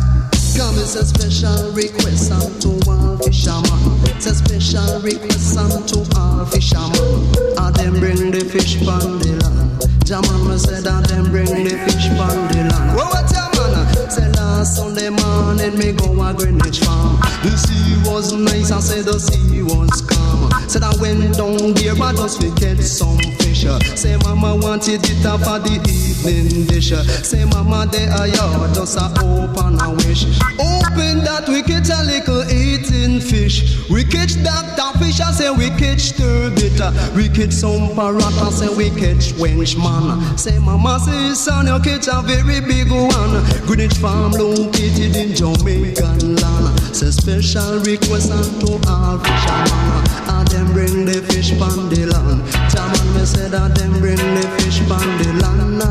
Come it's a special request unto all fisherman. It's a special request unto all fisherman. And them bring the fish from the land. Jaman said and them bring the fish from the land. Well, what a man? Said last Sunday morning me go a Greenwich farm. The sea was nice, I said the sea was calm. Said I went down there but just to get some fish. Say mama wanted it for the evening dish. Say mama there are you just a open a wish. Open that we catch a little eating fish. We catch Dr. Fish, I say we catch turbot. We catch some parrot, I say we catch Welshman. Say mama say son you catch a very big one. Greenwich farm located in Jamaican land. Say special request unto all fishermen. And them bring the fish from the land. Chairman me say that them bring the fish from the land.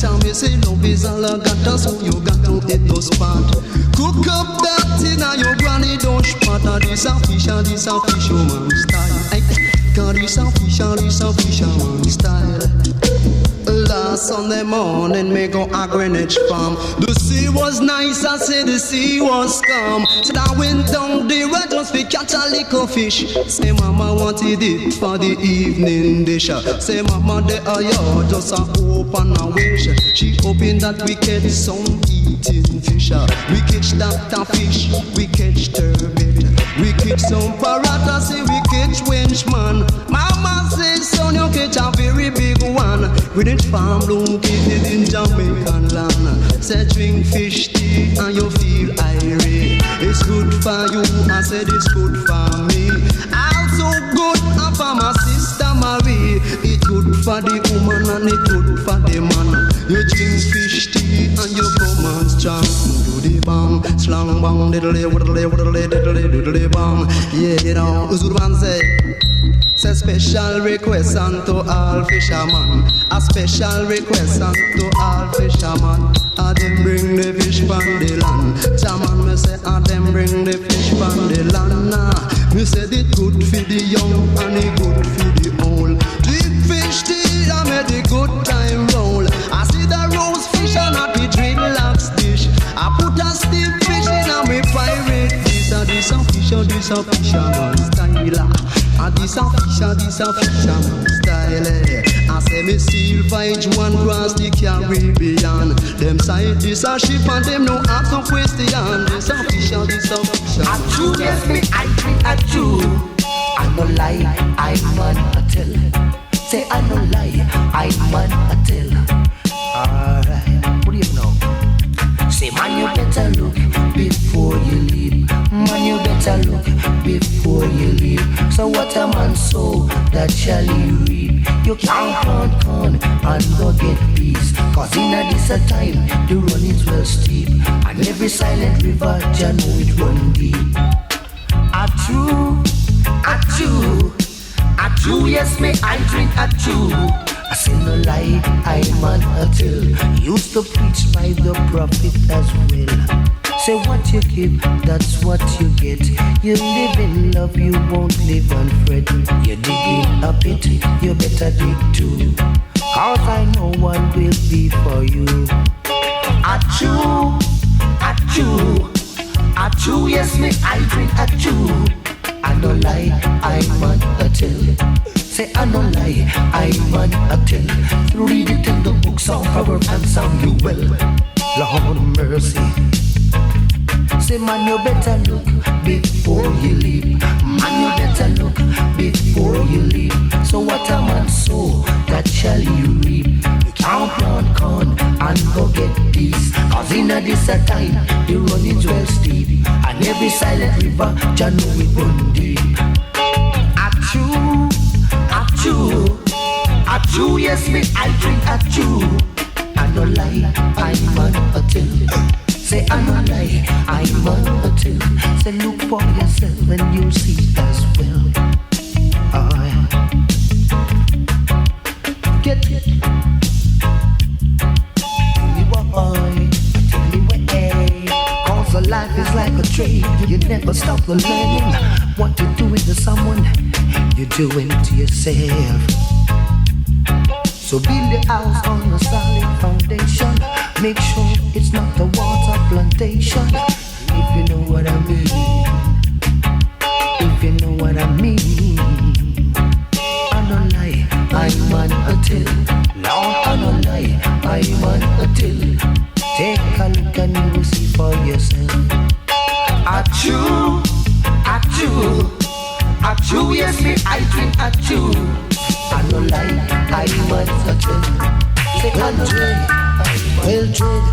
Tell me say love is all I got, so you got to eat those pot. Cook up that in your granny don't spot. This a fisherman style. God this a fisherman style. Last Sunday morning me go a Greenwich farm. The sea was nice, I said the sea was calm. Said I went down there just to catch a little fish. Say mama wanted it for the evening dish. Say mama there are you just a open a wish. She hoping that we catch some eating fish. We catch Dr. Fish, we catch turbot. We catch some parrot, I say we catch Welshman. Mama says son you catch a very big one. Greenwich farm located in Jamaican land. Say drink fish tea and you feel Irie. It's good for you, I said it's good for me. Also good for my sister Marie. It's good for the woman and it's good for the man. You drink fish tea and you come on strong. Do the bang, slang bang, diddle bang. Yeah, you know, who's good man say? Say special request unto all fishermen. A special request unto all fishermen. And them bring the fish from the land. Chairman me say and them bring the fish from the land. Me say it good for the young and it good for the old. Drink fish tea and make the good time roll. I see the roast fish and a the dreadlocks dish. I put a steamed fish in a me pirate dish. And this a fisherman style. And this a fisherman style. I say me silver edge one cross the Caribbean. Them side this a ship and them no have no question. This a fisher. A true, yes me I drink a true. I no lie, I man a tell. Say I no lie, I man a tell. Alright, what do you know? Say man you better look before you leave. Man you better look before you leave. So what a man sow, that shall he reap. You can't count corn and go get peace. Cause in a this a time the run is well steep. And every silent river you know it run deep. A true, yes me I drink a true. I say no lie, I man a tell. Used to preach by the prophet as well. Say what you give, that's what you get. You live in love, you won't live on fret. You're digging a pit, you better dig too. cause I know one will be for you. Achoo, achoo, achoo, yes me I drink achoo. I no lie, I man a tell. Say I no lie, I man a tell. Read it in the book, some proverb and some you well. Lord mercy. Say man you better look before you leave. Man you better look before you leave. So what a man sow, that shall you reap. You can't plant corn and go get peace. Cause in a this a time, the run is well steep. And every silent river, Jah know it run deep. Achoo, achoo, achoo, yes me I drink achoo. I no lie, I man a tell. Say I no lie, I man a tell. Say look for yourself and you'll see as well. Get it. Cause a life is like a trade. You never stop learning. What you do with someone, you do it to yourself. So build your house on a solid foundation. Make sure it's not a water plantation. If you know what I mean. If you know what I mean. I don't lie, I man a tell. Lord, I don't lie, I man a tell. Take a look and you will see for yourself. Achoo, achoo, achoo, yes me I drink achoo. I don't lie, I man a tell. Say I don't lie, well dread.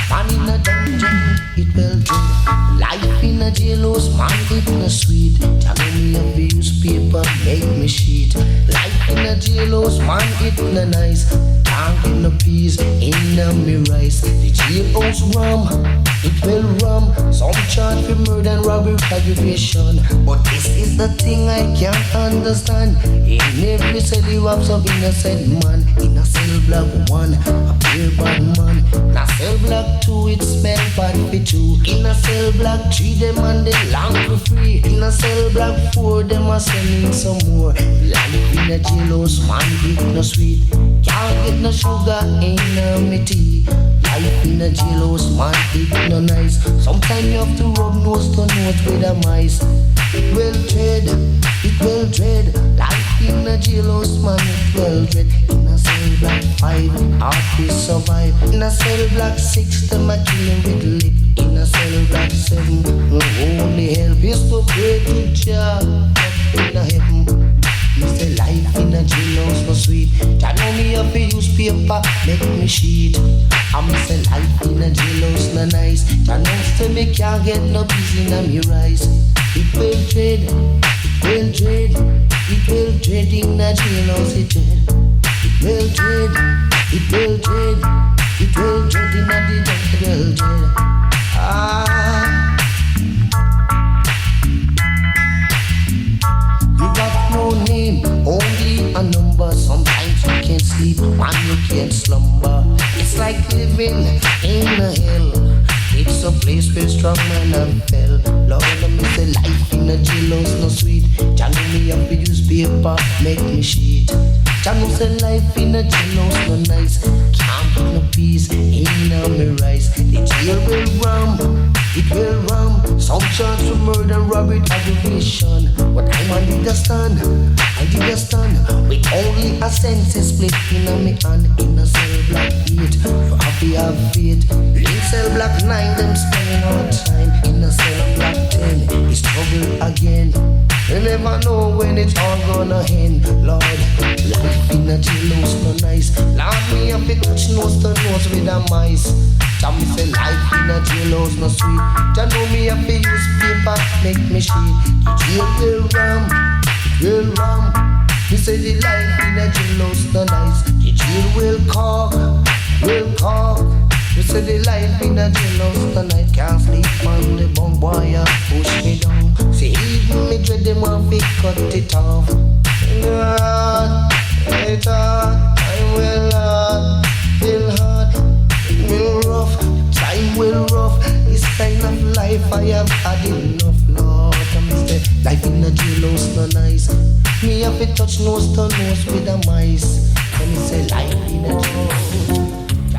Man in a dungeon, it well dread. Life in a jailhouse, man it no sweet. Tell me of the newspaper, make me sheet. Life in a jailhouse, man it no nice. Can't get no peace in a me rice. The jailhouse rum, it well rum. Some charge for murder and robbery aggravation. But this is the thing I can't understand. In every cell you have some innocent man. In a cell block 1, a pure bad man. In a cell block 2, it smell bad for 2. In a cell block 3, them and they long for free. In a cell block 4, them are selling some more. Life in a jailhouse, man, it no sweet. Can't get no sugar in me tea. Life in a jailhouse, man, it no nice. Sometimes you have to rub nose to nose with a mice. It well dread. Life in a jailhouse, man, it well dread. In a cell block 5, artists survive. In a cell block 6, them are killing with lick. In a cell block 7, only help is to pray to Jah in a heaven. Me say life in a jailhouse no sweet. Jah know me have to use paper, make me sheet. I me say life in a jailhouse no nice. Jah know say me can't get no peace in a me rise. It will dread, it will dread, it will dread in a jailhouse it dread. It will dread, it will dread, it will dread in a the will dread. You got no name, only a number. Sometimes you can't sleep and you can't slumber. It's like living in a hell. It's a place where strong men have fell. Lord, let me say life in a jailhouse no sweet. Jah know me have to use paper, make me sheet. Jah know say life in a jailhouse no nice. Can't get no peace in a me rice. The jail will rum, it will rum. Some charge for murder, robbery, aggravation. But I understand, with only a sense split in a me hand. In a cell block 8, for happy have faith. In cell block 9, them spending all time. In a cell block 10, it's trouble again. You never know when it's all gonna end. Lord, life in a jailhouse no nice. Lord, me have to touch nose to nose with a mice. Jah me say life in a jailhouse no sweet. Jah know me have to use paper, make me sheet. The jail will rum, it will rum. Me say the life in a jailhouse no nice. The jail will cock, will cock. Me say the life in a jailhouse no nice. Can't sleep on the bunk boy and push me down. See even me dread them want to cut it off. Lord, it's hard, time will hard, feel hard, it will rough, time will rough. This kind of life I have had enough, Lord. I'm say life in a jailhouse no nice. Me have to touch nose to nose with a mice. When you say life in a dream,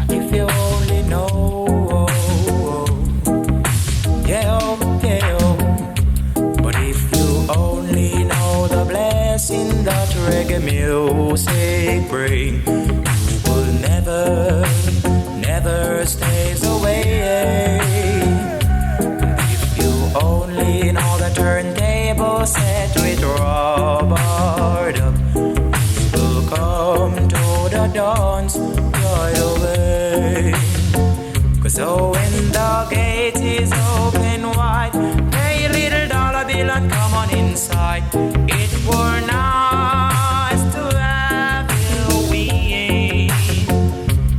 if you only know, yeah. But if you only know the blessing that reggae music bring, you will never stays away. If you only know the turntable set with Robert up, you will come to the dance right away. 'Cause when the gate is open wide, pay a little dollar bill and come on inside. It were nice to have you in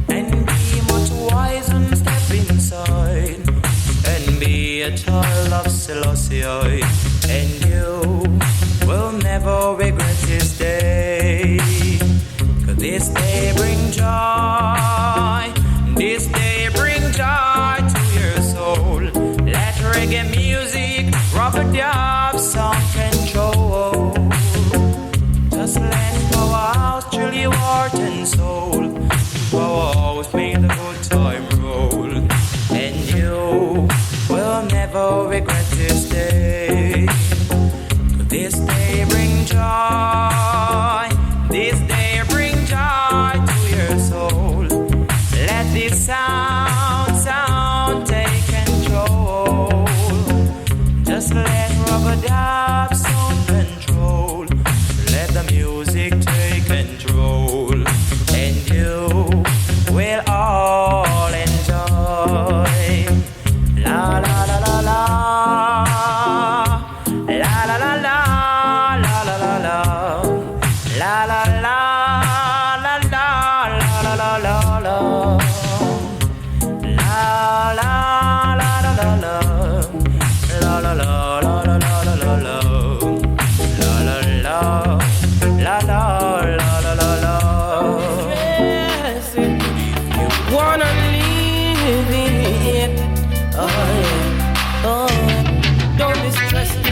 and be much wise and step inside and be a child of Selassie, and you will never regret this day. 'Cause this day bring joy, this day bring joy to your soul. Let reggae music rock it up some control. Just let power house chill your heart and soul. Power house make the good time roll, and you will never regret this day. This day bring joy, this day bring joy to your soul. Let this sound take control. Just let rubber dub sound control. Let the music take control, and you will all enjoy. La la la la la, la la la la, la la la la, la la la la la la la la.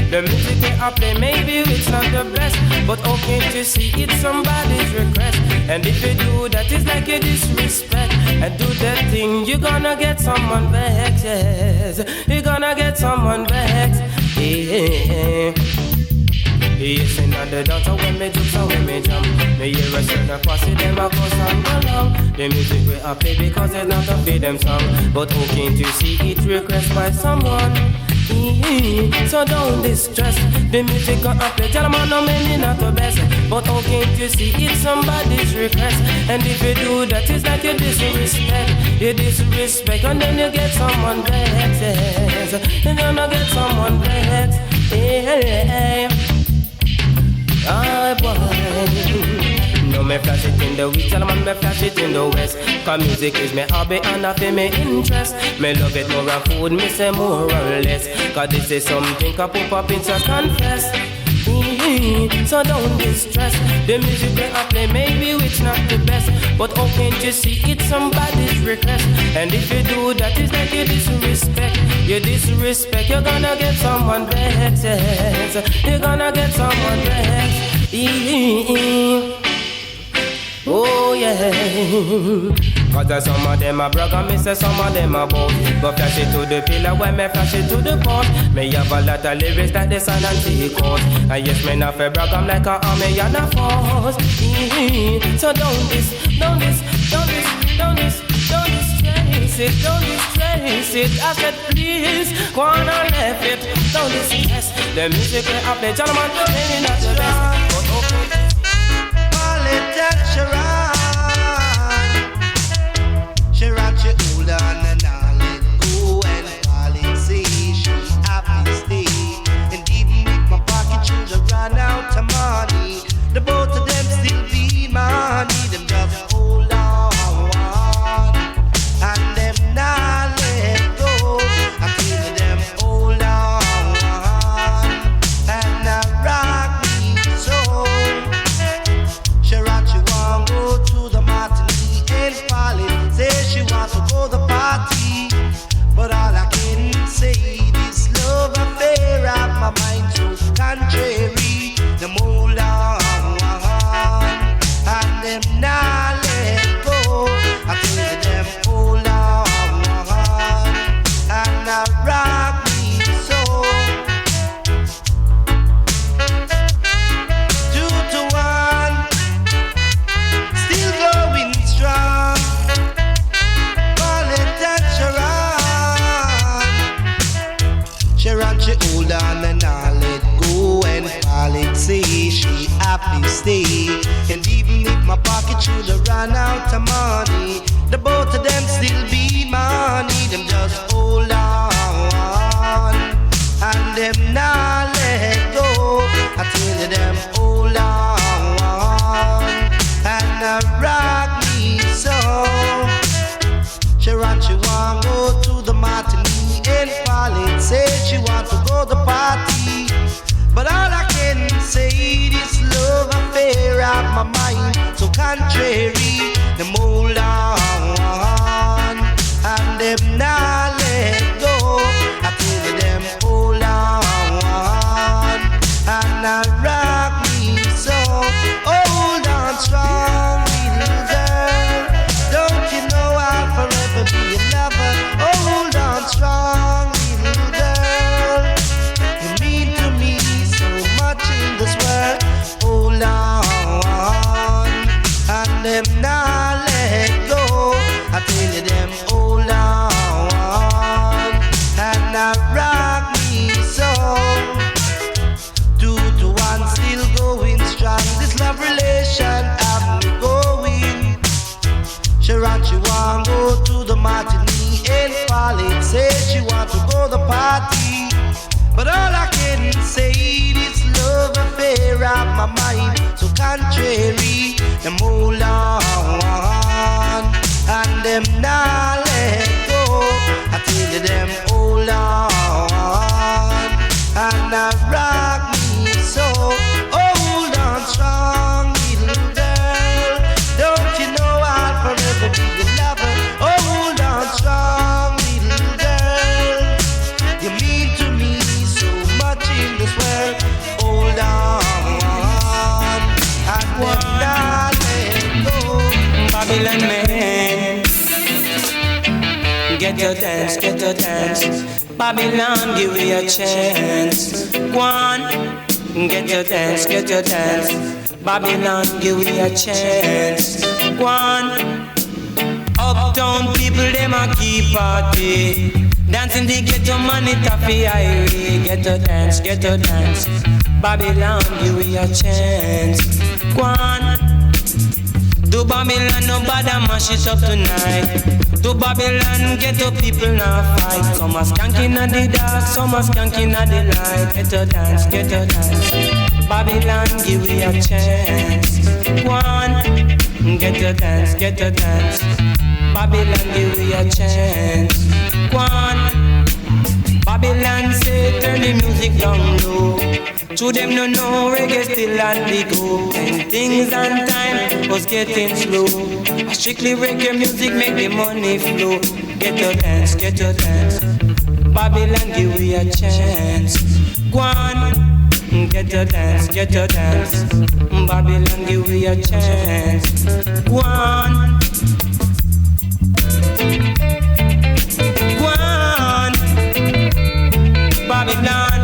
The music they I play, maybe it's not the best, but okay to see it's somebody's request. And if you do that, it's like you disrespect. And do that thing, you're gonna get someone vexed. Yes, you're gonna get someone vexed. Yeah. Yes, and the dancer when me jump, so when me jump, me hear a certain posse, them a go song along. The music we I play because it's not a feed them song, but okay to see it request by someone. So don't distress. The music I play, gentlemen, no many not the best, but okay to see it's somebody's request. And if you do that, it's like you disrespect. You disrespect, and then you get someone vexed. You're gonna get someone vexed. Yeah. Oh boy. No, me flash it in the west, man, me flash it in the west. Cause music is my hobby and I feel my interest. Me love it more than food, me say more or less. Cause this is something I pop up in just confess. So don't distress. The music that I play, maybe it's not the best, but how can't you see it's somebody's request? And if you do that, it's like you disrespect. You disrespect, you're gonna get someone vexed. You're gonna get someone vexed. Oh yeah. Cause some of them a brag and me say some of them a boast. Go flash it to the pillar when me flash it to the post. Me have a lot of lyrics like the sun and sea coast. And yes, me not fi brag, I'm like a army and a force. So don't distress it, don't distress it. I said please, go on and left it. Don't distress. The music we I play, gentlemen, maybe not the best, but okay. Sharon, she hold on and I'll let go and fall in say she's happy stay. And even if my pocket children run out of money, the both of them still be money. Them just hold on and them not let go. Until them hold on and I rock me so. Sharon, she won't go My pocket should have run out of money. The both of them still be money. Them just hold on, and them not let go. I tell you them hold on, and rock me so. She run, she want go to the matinee and Pauline said she want to go to the party. But all I can say, this love affair of my mind so contrary. Them hold on, and them not let go. I tell you them hold on, and rock me so. Hold on strong, little girl. Don't you know I'll forever be your lover? Hold on strong, little girl. You mean to me so much in this world. Hold on, and them not let go. I tell you them hold on, and rock me so. 2 to 1 still going strong. This love relation have me going. She ran, she want go to the matinee and Pauline said she want to go the party. But all I can say, this love affair of my mind so contrary. Them hold on, and them not let go. I tell you them hold on, and rock me so. Hold on strong, little girl. Don't you know I'll forever be your lover? Hold on strong, little girl. You mean to me so much in this world. Hold on, and them not let go. Babylon man, get your dance, get your dance. Babylon, give me a chance. Go on, get your dance, get your dance. Babylon, give me a chance. Go on. Uptown people, them a keep party. Dancing the ghetto money, taffy, Irie. Get your dance, get your dance. Babylon, give me a chance. Go on. Do Babylon, nobody mash it up tonight. Do Babylon, ghetto people now fight. Some are skanking at the dark, some are skanking at the light. Get your dance, get your dance. Babylon, give me a chance. Go on, get your dance, get your dance. Babylon, give me a chance. Go on. Babylon say turn the music down low. To them no know reggae still on the go. When things and time was getting slow, strictly reggae music make the money flow. Get your dance, get your dance. Babylon give we a chance. Go on, get your dance, get your dance. Babylon give we a chance. Go on. Go on, Babylon.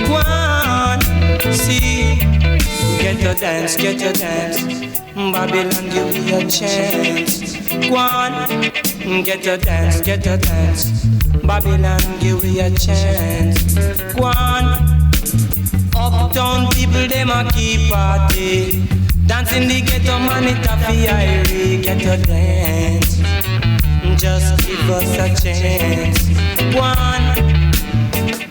Go on, see. Get your dance, get your dance. Babylon give me a chance. Go on, get your dance, get your dance. Babylon give me a chance. Go on. Uptown people them a keep party. Dancing the ghetto man it a fi Irie. Get your dance. Just give us a chance. Go on.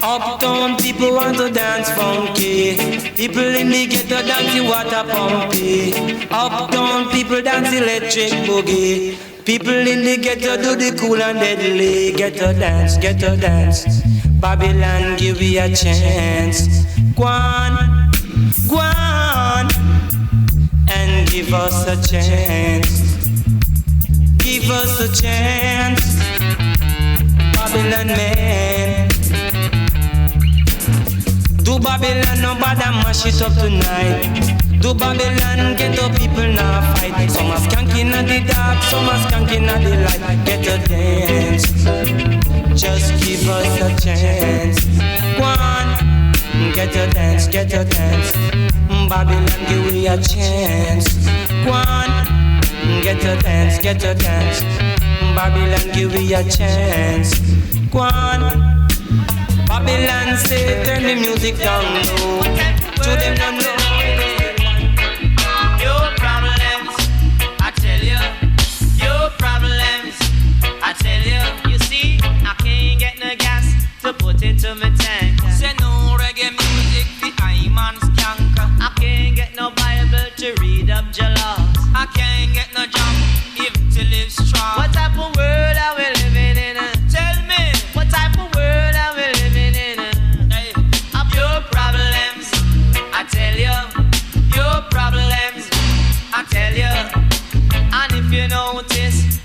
Uptown people want to dance funky. People in the ghetto dance the water pumpy. Uptown people dance electric boogie. People in the ghetto do the cool and deadly. Get your dance, get your dance. Babylon give me a chance. Go on, go on, and give us a chance. Give us a chance, Babylon man. Do Babylon, nobody mash it up tonight. Do Babylon, ghetto people now fight. Some are skanking at the dark, some are skanking at the light. Get a dance, just give us a chance. Go on, get your dance, get your dance. Babylon, give me a chance. Go on, get your dance, get your dance. Babylon, give me a chance. Go on. Babylon say turn the music down low. To them don't know.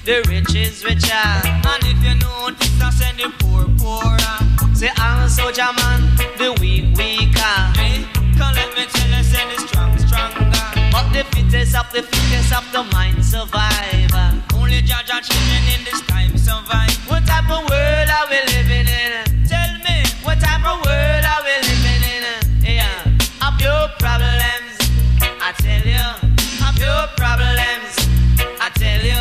the rich is richer. And if you notice, I say the poor poorer. Say I'm a soldier man, the weak weaker. Hey, come let me tell you, say the strong stronger. But the fittest of the mind survive. Only judge our children in this time survive. What type of world are we living in? Tell me, what type of world are we living in? Yeah, of your problems, I tell you. Of your problems, I tell you.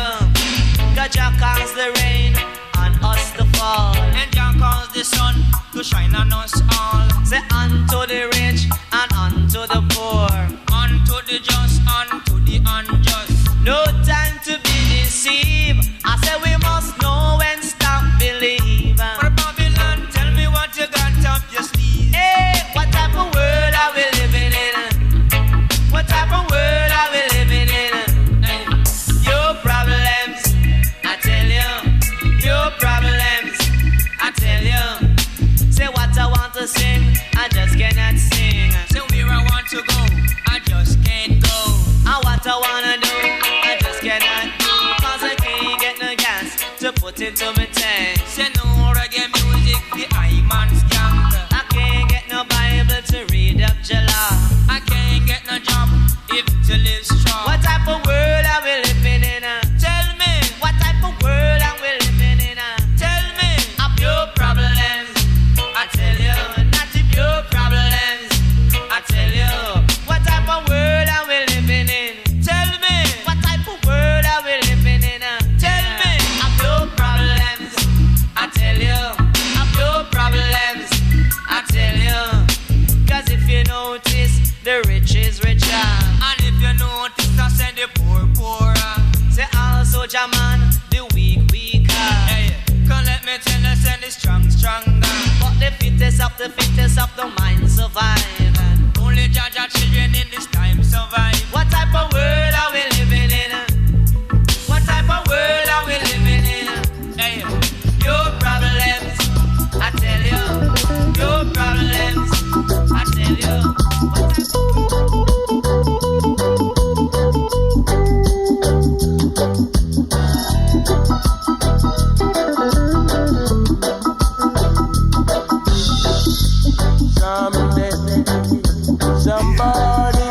God Jah calls the rain on us to fall, and Jah calls the sun to shine on us all. Say unto the rich and unto the poor, unto the just, unto the unjust. No time to be deceived. I say we must know when stop believe. For Babylon, tell me what you got up your sleeve. Hey, what type of world are we living in? What type of world are we living in? Hey, your problems, I tell you. Your problems, I tell you. Say what I want to sing, I just cannot sing. Say where I want to go, I just can't go. And what I wanna do, I just cannot do. Cause I can't get no gas to put into my tank. Say no reggae music, the I man's skank. I can't get no Bible to read up Jala. I can't get no job if to live strong. What type of world are we living in? Tell me, what type of world are we living in? Tell me, of your problems, I tell you. Not if your problems, I tell you. What type of world are we living in? Tell me, what type of world are we living in? Tell me, of your problems, I tell you. Of your problems, I tell you. Cause if you notice, the rich is richer. And if you notice, I say the poor poorer. Say also Jaman, the weak weaker. Hey, come let me tell you, say the strong stronger. But the fittest of the mind survive. And only judge our children in this time survive. What type of world are we living in? What type of world are we living in? Hey, your problems, I tell you. Your problems, I tell you. Someday, somebody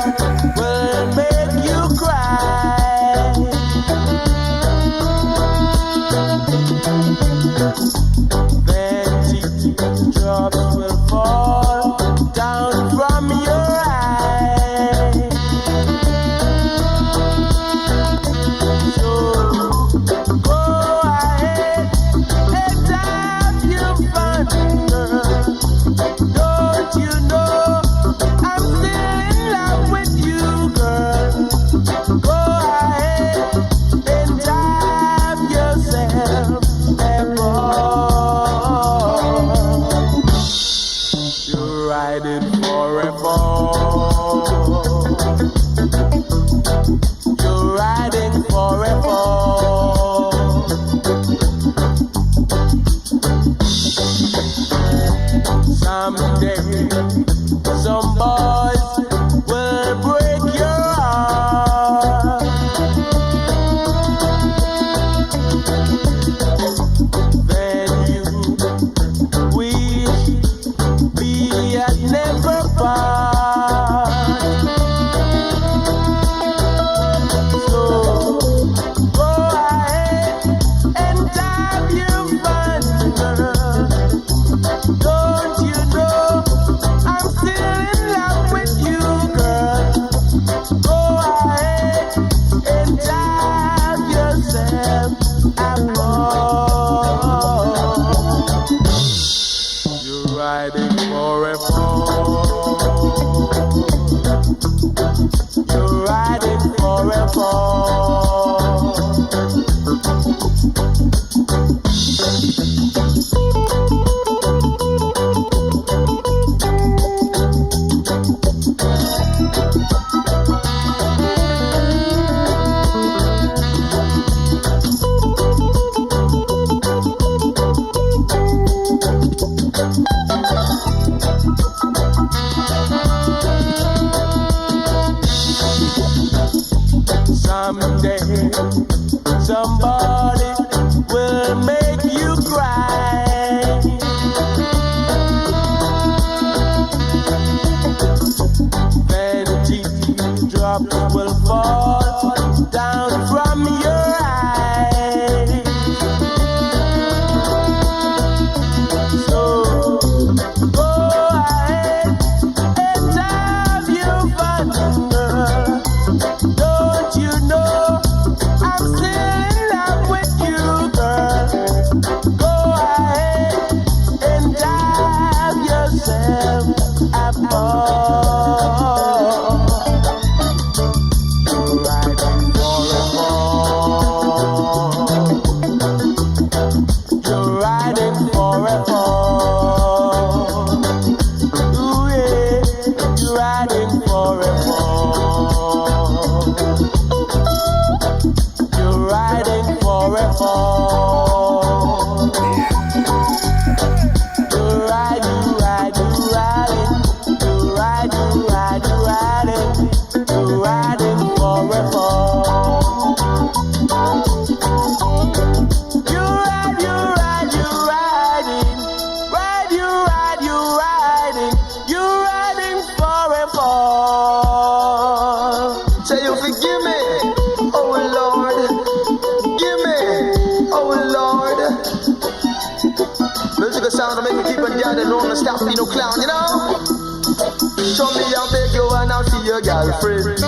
will make you cry. Then drops will fall down from your eyes. So go ahead and have your fun, girl. Don't you know I'm still in love with you, girl? Go ahead and have yourself a ball. You're riding for a fall. You're riding for a fall. Someday, some boys will break your heart. Then you wish we had never part. So go ahead and have your fun, girl. Don't you know I'm make you cry. Then teardrops will fall down from your eyes. So go ahead and have your fun, girl. Don't you know I'm still in love with you, girl? Go ahead and have yourself a ball. You're riding for a fall. Ooh yeah, you're riding for a fall. You're riding for a fall. You're riding, riding, riding. You're riding, riding, riding. You're riding for a fall. You ride, you ride, you riding. Ride, you ride, you riding. You riding for a fall. Say you forgive me, oh Lord. Give me, oh Lord. Musical sound to make me keep on down and don't stop being no clown, you know? Show me I beg you and I'll see your girlfriend.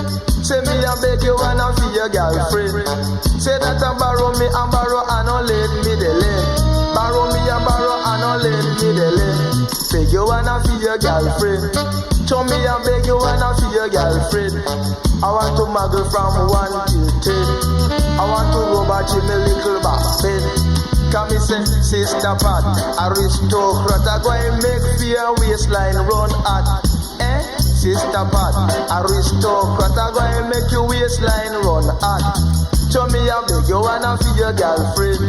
Say me I beg you and I'll see your girlfriend. Say that I borrow me and borrow and don't let me delay. Borrow me and borrow and don't let me delay. Beg you and I'll see your girlfriend. Show me I beg you and I'll see your girlfriend. I want to muggle from 1 till 10. I want to go back to my little back bed. Come me say, sister Pat, aristocrat, I go and make fear waistline run hot. Eh? Sister Pat, aristocrat, I go and make your waistline run hot. Show me I beg you wanna feel your girlfriend.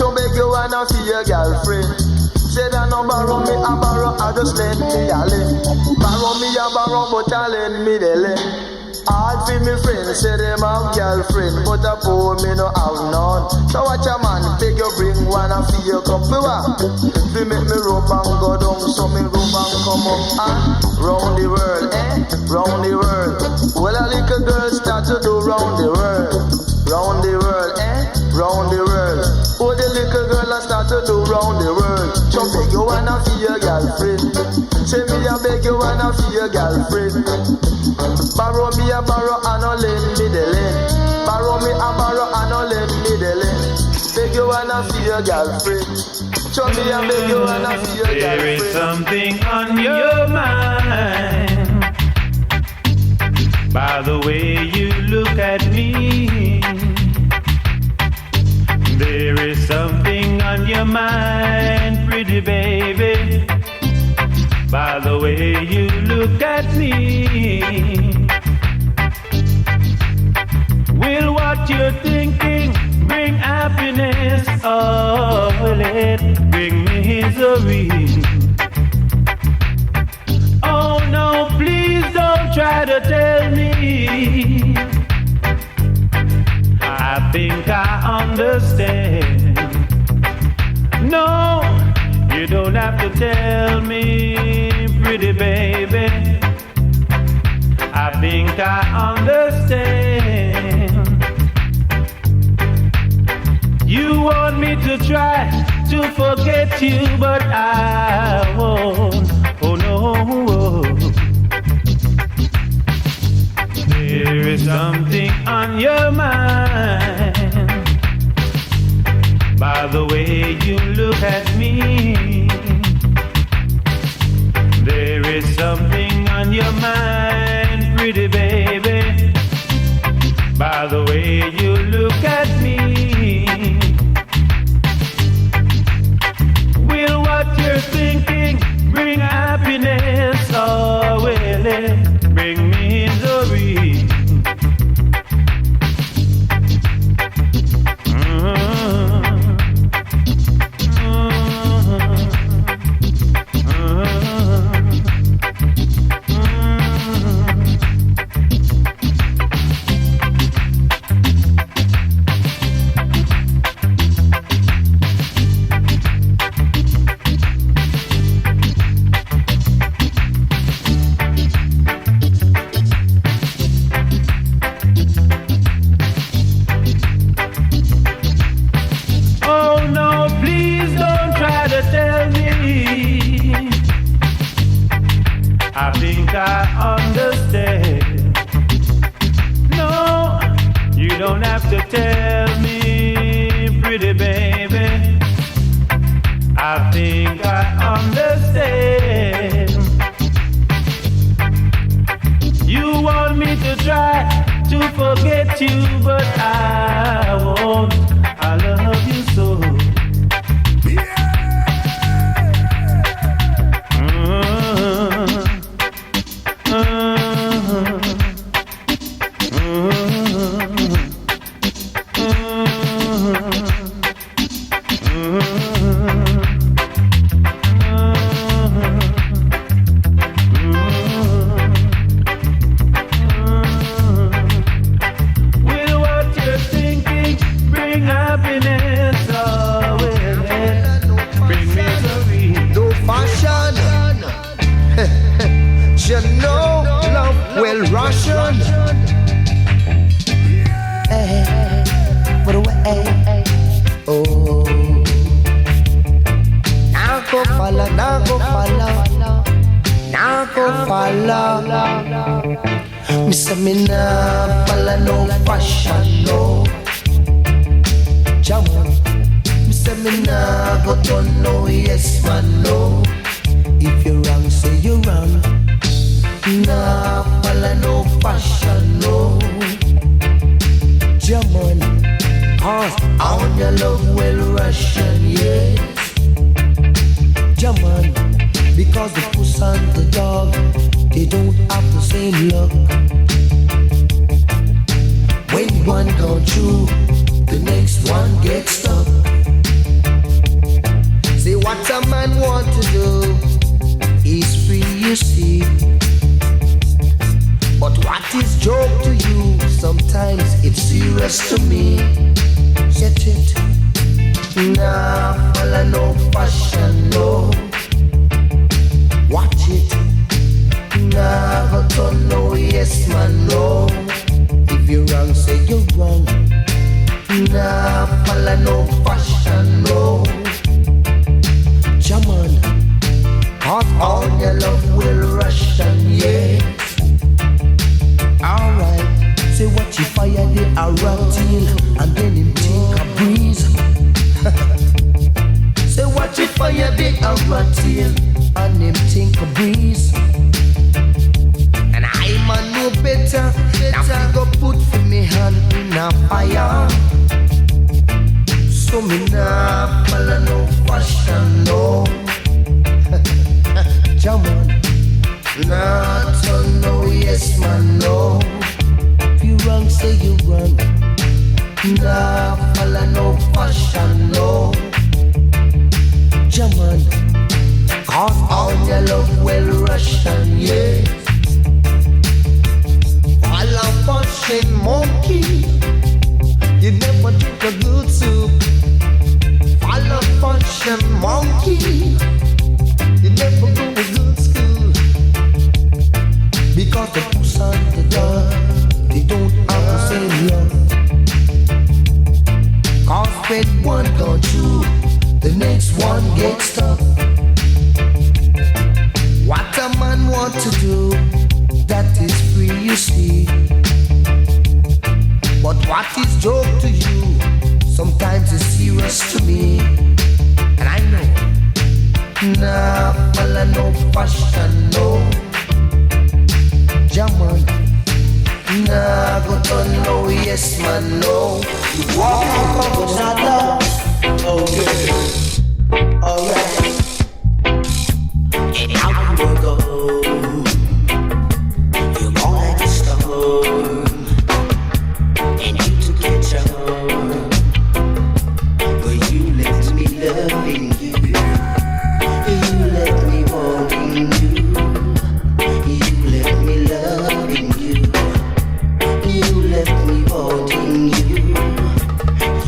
Show me you wanna feel your girlfriend. Say that no borrow me, I borrow, I just lend me a lend. Borrow me, I borrow, but I lend me the lend. All for me friends say them have girlfriend, but a poor me no have none. So watch a man, take you bring one and feel you come for what? If you make me rub and go down, so me rub and come up and round the world, eh? Round the world. Well a little girl start to do round the world. Round the world, eh? Round the world. Oh the little girl I start to do round the world. So beg you wanna feel your girlfriend. Say me I beg you wanna feel your girlfriend. Borrow me a borrow and no lend me the lend. Borrow me a borrow and no lend me the lend. Beg you wanna see your girlfriend. Show me a beg you wanna see your girlfriend. There is something on your mind by the way you look at me. There is something on your mind, pretty baby, by the way you look at me. Will what you're thinking bring happiness, or will it bring misery? Oh no, please don't try to tell me. I think I understand. No, you don't have to tell me, pretty baby. I think I understand. You want me to try to forget you, but I won't. Oh no. There is something on your mind by the way you look at me. There is something on your mind, pretty baby, by the way you look at me. Will what you're thinking bring happiness, or will it bring misery? forget you, but I won't. I love you so.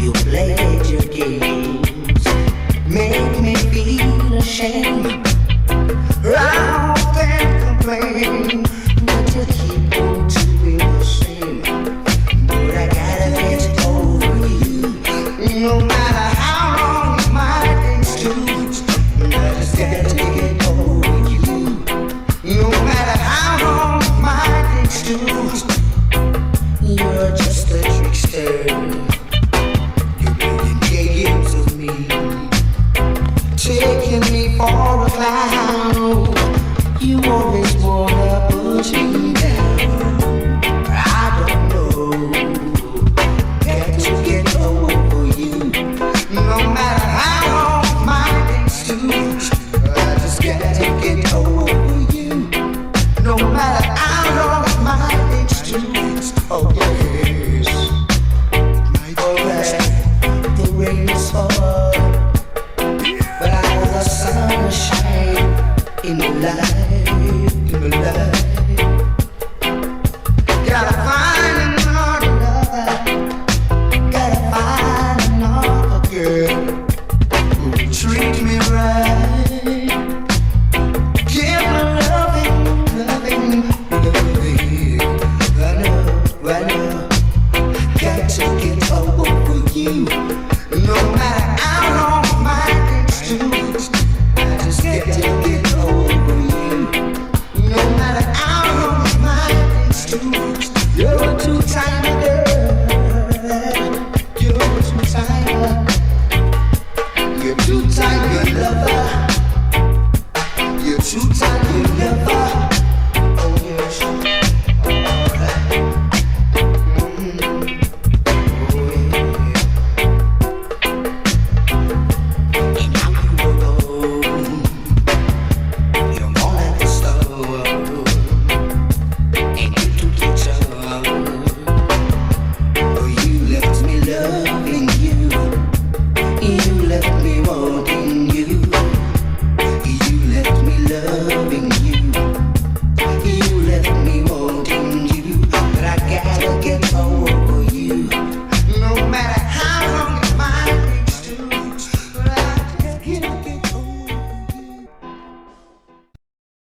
You played your game. Gotta find another love. Gotta find another girl who will treat me right. Give me loving. I know. Got to get over you. No matter how long my days do, I just got to get over you. No matter how long my days do, you're too tiny, girl. You're too tiny. You're too tiny, lover.